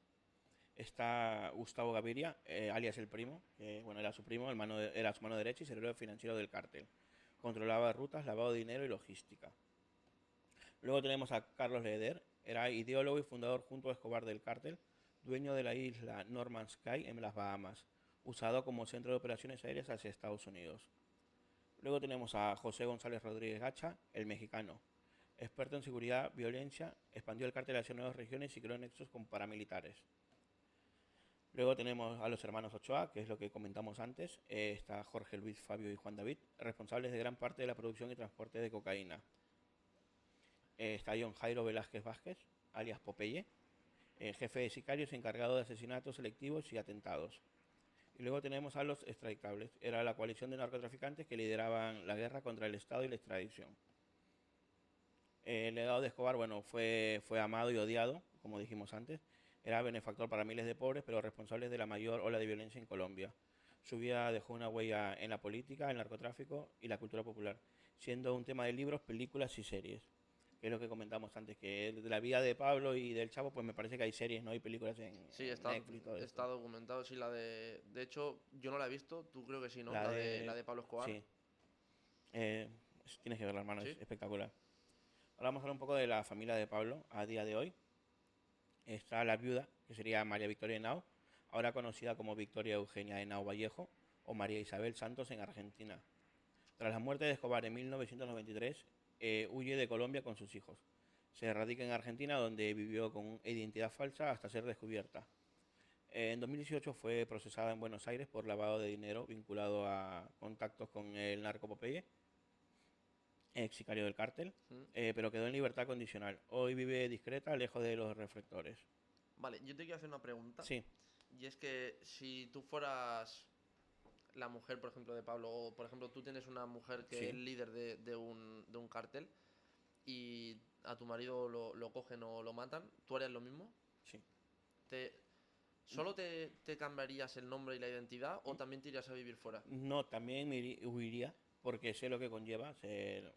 Está Gustavo Gaviria, alias el primo, que bueno, era su primo, era su mano derecha y cerebro financiero del cártel. Controlaba rutas, lavado de dinero y logística. Luego tenemos a Carlos Leder, era ideólogo y fundador junto a Escobar del cártel, dueño de la isla Norman Sky en las Bahamas, usado como centro de operaciones aéreas hacia Estados Unidos. Luego tenemos a José González Rodríguez Gacha, el mexicano, experto en seguridad, violencia, expandió el cártel hacia nuevas regiones y creó nexos con paramilitares. Luego tenemos a los hermanos Ochoa, que es lo que comentamos antes. Está Jorge Luis, Fabio y Juan David, responsables de gran parte de la producción y transporte de cocaína. Está John Jairo Velázquez Vázquez, alias Popeye, jefe de sicarios encargado de asesinatos selectivos y atentados. Y luego tenemos a los extraditables. Era la coalición de narcotraficantes que lideraban la guerra contra el Estado y la extradición. El legado de Escobar, bueno, fue amado y odiado, como dijimos antes. Era benefactor para miles de pobres, pero responsable de la mayor ola de violencia en Colombia. Su vida dejó una huella en la política, el narcotráfico y la cultura popular, siendo un tema de libros, películas y series. que es lo que comentamos antes, que de la vida de Pablo y del Chapo, pues me parece que hay series, ¿no? Hay películas Sí, en Netflix y todo está esto. documentado, sí, la de... De hecho, yo no la he visto, tú creo que sí, ¿no? La La de... de Pablo Escobar. Sí, tienes que verla, hermano, Sí. es espectacular. Ahora vamos a hablar un poco de la familia de Pablo a día de hoy. Está la viuda, que sería María Victoria Henao, ahora conocida como Victoria Eugenia Henao Vallejo o María Isabel Santos en Argentina. Tras la muerte de Escobar en 1993, huye de Colombia con sus hijos. Se radica en Argentina, donde vivió con identidad falsa hasta ser descubierta. En 2018 fue procesada en Buenos Aires por lavado de dinero vinculado a contactos con el narco Popeye, ex sicario del cártel, Mm. pero quedó en libertad condicional. Hoy vive discreta, lejos de los reflectores. Vale, yo te quiero hacer una pregunta. Sí, Y es que si tú fueras la mujer, por ejemplo, de Pablo, o por ejemplo tú tienes una mujer que es sí, líder de un cártel y a tu marido lo cogen o lo matan, ¿tú harías lo mismo? sí. ¿Te, ¿Solo te cambiarías el nombre y la identidad o Mm, también te irías a vivir fuera? No, también huiría, porque sé lo que conlleva ser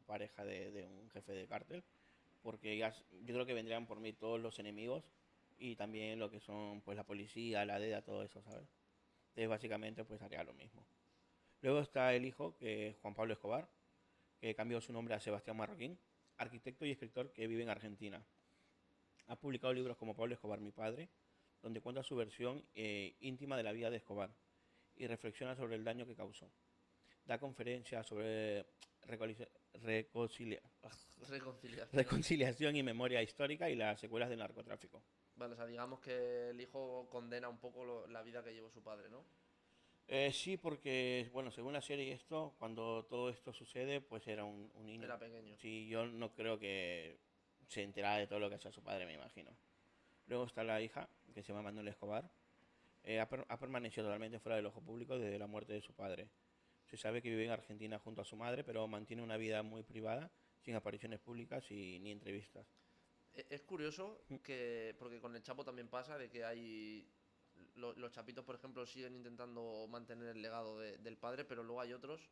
pareja de un jefe de cártel, porque yo creo que vendrían por mí todos los enemigos y también lo que son pues la policía, la DEA, todo eso, ¿sabes? Entonces básicamente pues haría lo mismo. Luego está el hijo, que es Juan Pablo Escobar, que cambió su nombre a Sebastián Marroquín, arquitecto y escritor que vive en Argentina. Ha publicado libros como Pablo Escobar, mi padre, donde cuenta su versión íntima de la vida de Escobar y reflexiona sobre el daño que causó. Da conferencias sobre reconcilia- Reconciliación. reconciliación y memoria histórica y las secuelas del narcotráfico. Vale, o sea, digamos que el hijo condena un poco la vida que llevó su padre, ¿no? Sí, porque, bueno, según la serie y esto, cuando todo esto sucede, pues era un niño. Era pequeño. Sí, yo no creo que se enterara de todo lo que hacía su padre, me imagino. Luego está la hija, que se llama Manuel Escobar. Ha permanecido totalmente fuera del ojo público desde la muerte de su padre. Se sabe que vive en Argentina junto a su madre, pero mantiene una vida muy privada, sin apariciones públicas y ni entrevistas. Es curioso Mm, que, porque con el Chapo también pasa de que hay, los chapitos, por ejemplo, siguen intentando mantener el legado del padre, pero luego hay otros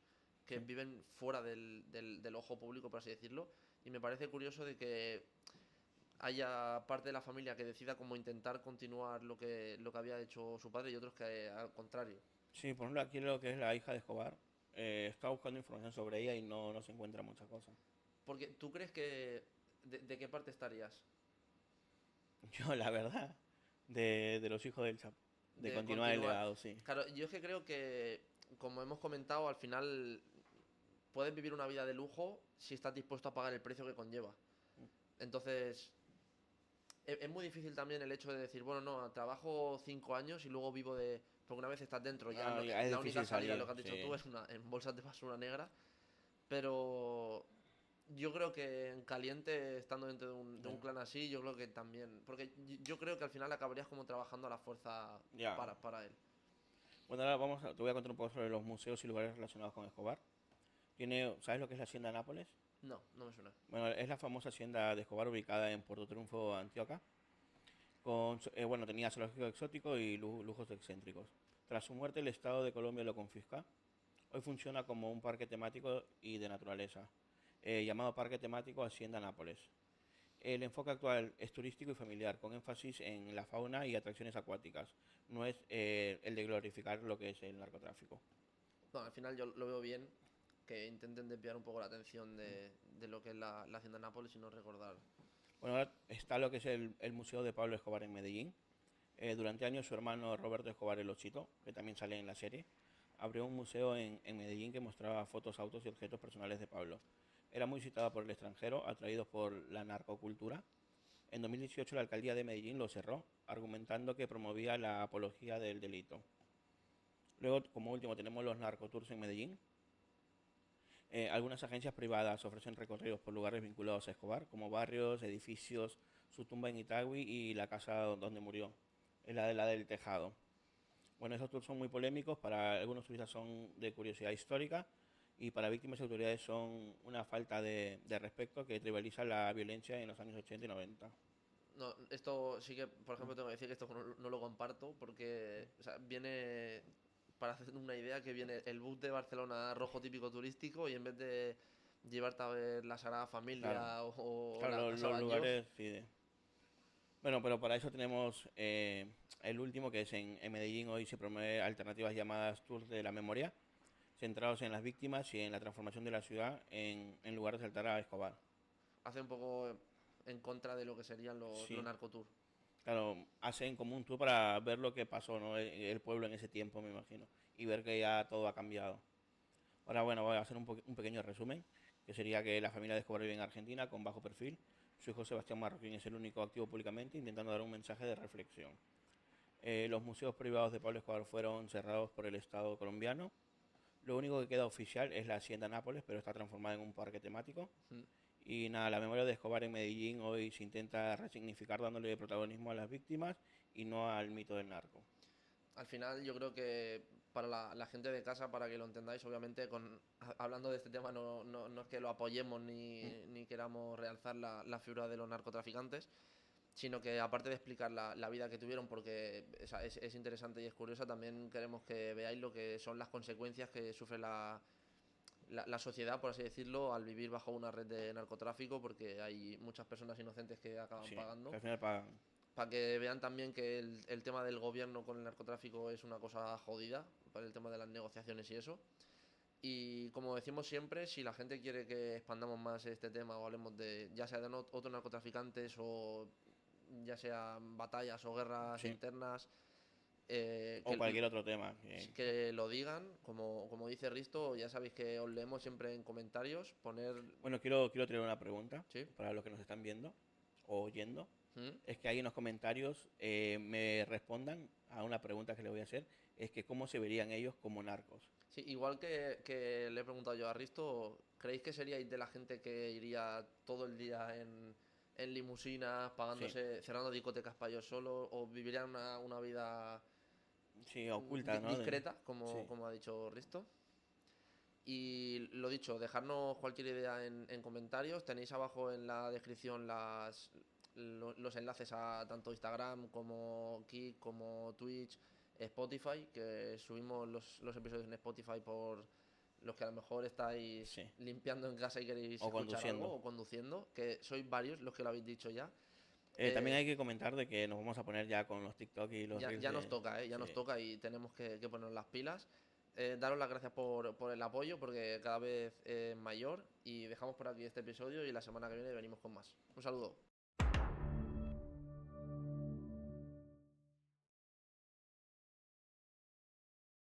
que sí. viven fuera del ojo público, por así decirlo, y me parece curioso de que haya parte de la familia que decida como intentar continuar lo que había hecho su padre y otros que al contrario. Sí, por ejemplo, aquí lo que es la hija de Escobar, estaba buscando información sobre ella y no se encuentra muchas cosas. Porque tú crees que... de qué parte estarías? Yo, la verdad, de los hijos del Chapo, de De continuar el continuar. legado, sí. Claro, yo es que creo que, como hemos comentado, al final puedes vivir una vida de lujo si estás dispuesto a pagar el precio que conlleva. Entonces, es muy difícil también el hecho de decir, bueno, no, trabajo 5 años y luego vivo de... Porque una vez estás dentro, ya No, ya es la única difícil salida, lo salir, que has dicho tú, sí. es en bolsas de basura negra. Pero yo creo que en caliente, estando dentro de un Ya. clan así, yo creo que también... Porque yo creo que al final acabarías como trabajando a la fuerza Ya. para él. Bueno, ahora te voy a contar un poco sobre los museos y lugares relacionados con Escobar. ¿Sabes lo que es la Hacienda Nápoles? No, no me suena. Bueno, es la famosa hacienda de Escobar ubicada en Puerto Triunfo, Antioquia. Bueno, tenía zoológico exótico y lujos excéntricos. Tras su muerte, el Estado de Colombia lo confisca. Hoy funciona como un parque temático y de naturaleza, llamado Parque Temático Hacienda Nápoles. El enfoque actual es turístico y familiar, con énfasis en la fauna y atracciones acuáticas. No es el de glorificar lo que es el narcotráfico. No, al final yo lo veo bien que intenten desviar un poco la atención de lo que es la hacienda de Nápoles y no recordar. Bueno, ahora está lo que es el Museo de Pablo Escobar en Medellín. Durante años su hermano Roberto Escobar el Ochito, que también sale en la serie, abrió un museo en Medellín que mostraba fotos, autos y objetos personales de Pablo. Era muy citada por el extranjero, atraídos por la narcocultura. En 2018 la alcaldía de Medellín lo cerró, argumentando que promovía la apología del delito. Luego, como último, tenemos los narcotours en Medellín. Algunas agencias privadas ofrecen recorridos por lugares vinculados a Escobar, como barrios, edificios, su tumba en Itagüí y la casa donde murió, es la del Tejado. Bueno, esos tours son muy polémicos, para algunos turistas son de curiosidad histórica y para víctimas y autoridades son una falta de respeto que tribaliza la violencia en los años 80 y 90. No, esto sí que, por ejemplo, tengo que decir que esto no lo comparto porque o sea, viene, para hacer una idea, que viene el bus de Barcelona rojo típico turístico y en vez de llevarte a ver la Sagrada Claro, Familia o claro, la los Sabanyoz. lugares, sí. Bueno, pero para eso tenemos el último, que es en Medellín. Hoy se promueve alternativas llamadas Tours de la Memoria, centrados en las víctimas y en la transformación de la ciudad en lugar de saltar a Escobar. Hace un poco en contra de lo que serían los Sí, narcotours. claro, hacen como un tour para ver lo que pasó, ¿no? El pueblo en ese tiempo, me imagino, y ver que ya todo ha cambiado. Ahora, bueno, voy a hacer un pequeño resumen, que sería que la familia de Escobar vive en Argentina con bajo perfil. Su hijo Sebastián Marroquín es el único activo públicamente, intentando dar un mensaje de reflexión. Los museos privados de Pablo Escobar fueron cerrados por el Estado colombiano. Lo único que queda oficial es la Hacienda Nápoles, pero está transformada en un parque temático. Mm. Y nada, la memoria de Escobar en Medellín hoy se intenta resignificar dándole protagonismo a las víctimas y no al mito del narco. Al final yo creo que para la gente de casa, para que lo entendáis, obviamente hablando de este tema no es que lo apoyemos Mm. ni queramos realzar la figura de los narcotraficantes, sino que aparte de explicar la vida que tuvieron, porque es interesante y es curiosa, también queremos que veáis lo que son las consecuencias que sufre la sociedad, por así decirlo, al vivir bajo una red de narcotráfico, porque hay muchas personas inocentes que acaban Sí, que pagando. al final pagan. Para que vean también que el tema del gobierno con el narcotráfico es una cosa jodida, para el tema de las negociaciones y eso. Y como decimos siempre, si la gente quiere que expandamos más este tema o hablemos de ya sea de otros narcotraficantes o ya sean batallas o guerras Sí. internas, O cualquier otro tema. que lo digan, como dice Risto, ya sabéis que os leemos siempre en comentarios, poner... Bueno, quiero traer una pregunta ¿Sí? para los que nos están viendo o oyendo. ¿Mm? Es que ahí en los comentarios me respondan a una pregunta que les voy a hacer. Es que cómo se verían ellos como narcos. Sí, igual que le he preguntado yo a Risto, ¿creéis que seríais de la gente que iría todo el día en limusinas, Sí, pagándose, cerrando discotecas para ellos solos, o vivirían una vida sí, oculta, ¿no? discreta, Sí. como ha dicho Risto? Y lo dicho, dejarnos cualquier idea en comentarios. Tenéis abajo en la descripción los enlaces a tanto Instagram como Kik, como Twitch, Spotify, que subimos los episodios en Spotify por los que a lo mejor estáis Sí. limpiando en casa y queréis O escuchar algo conduciendo. o conduciendo, que sois varios los que lo habéis dicho ya. También Eh, hay que comentar de que nos vamos a poner ya con los TikTok y los reels ya nos de... toca, ¿eh? Ya Sí. nos toca y tenemos que ponernos las pilas. Daros las gracias por el apoyo, porque cada vez es mayor. Y dejamos por aquí este episodio y la semana que viene venimos con más. Un saludo.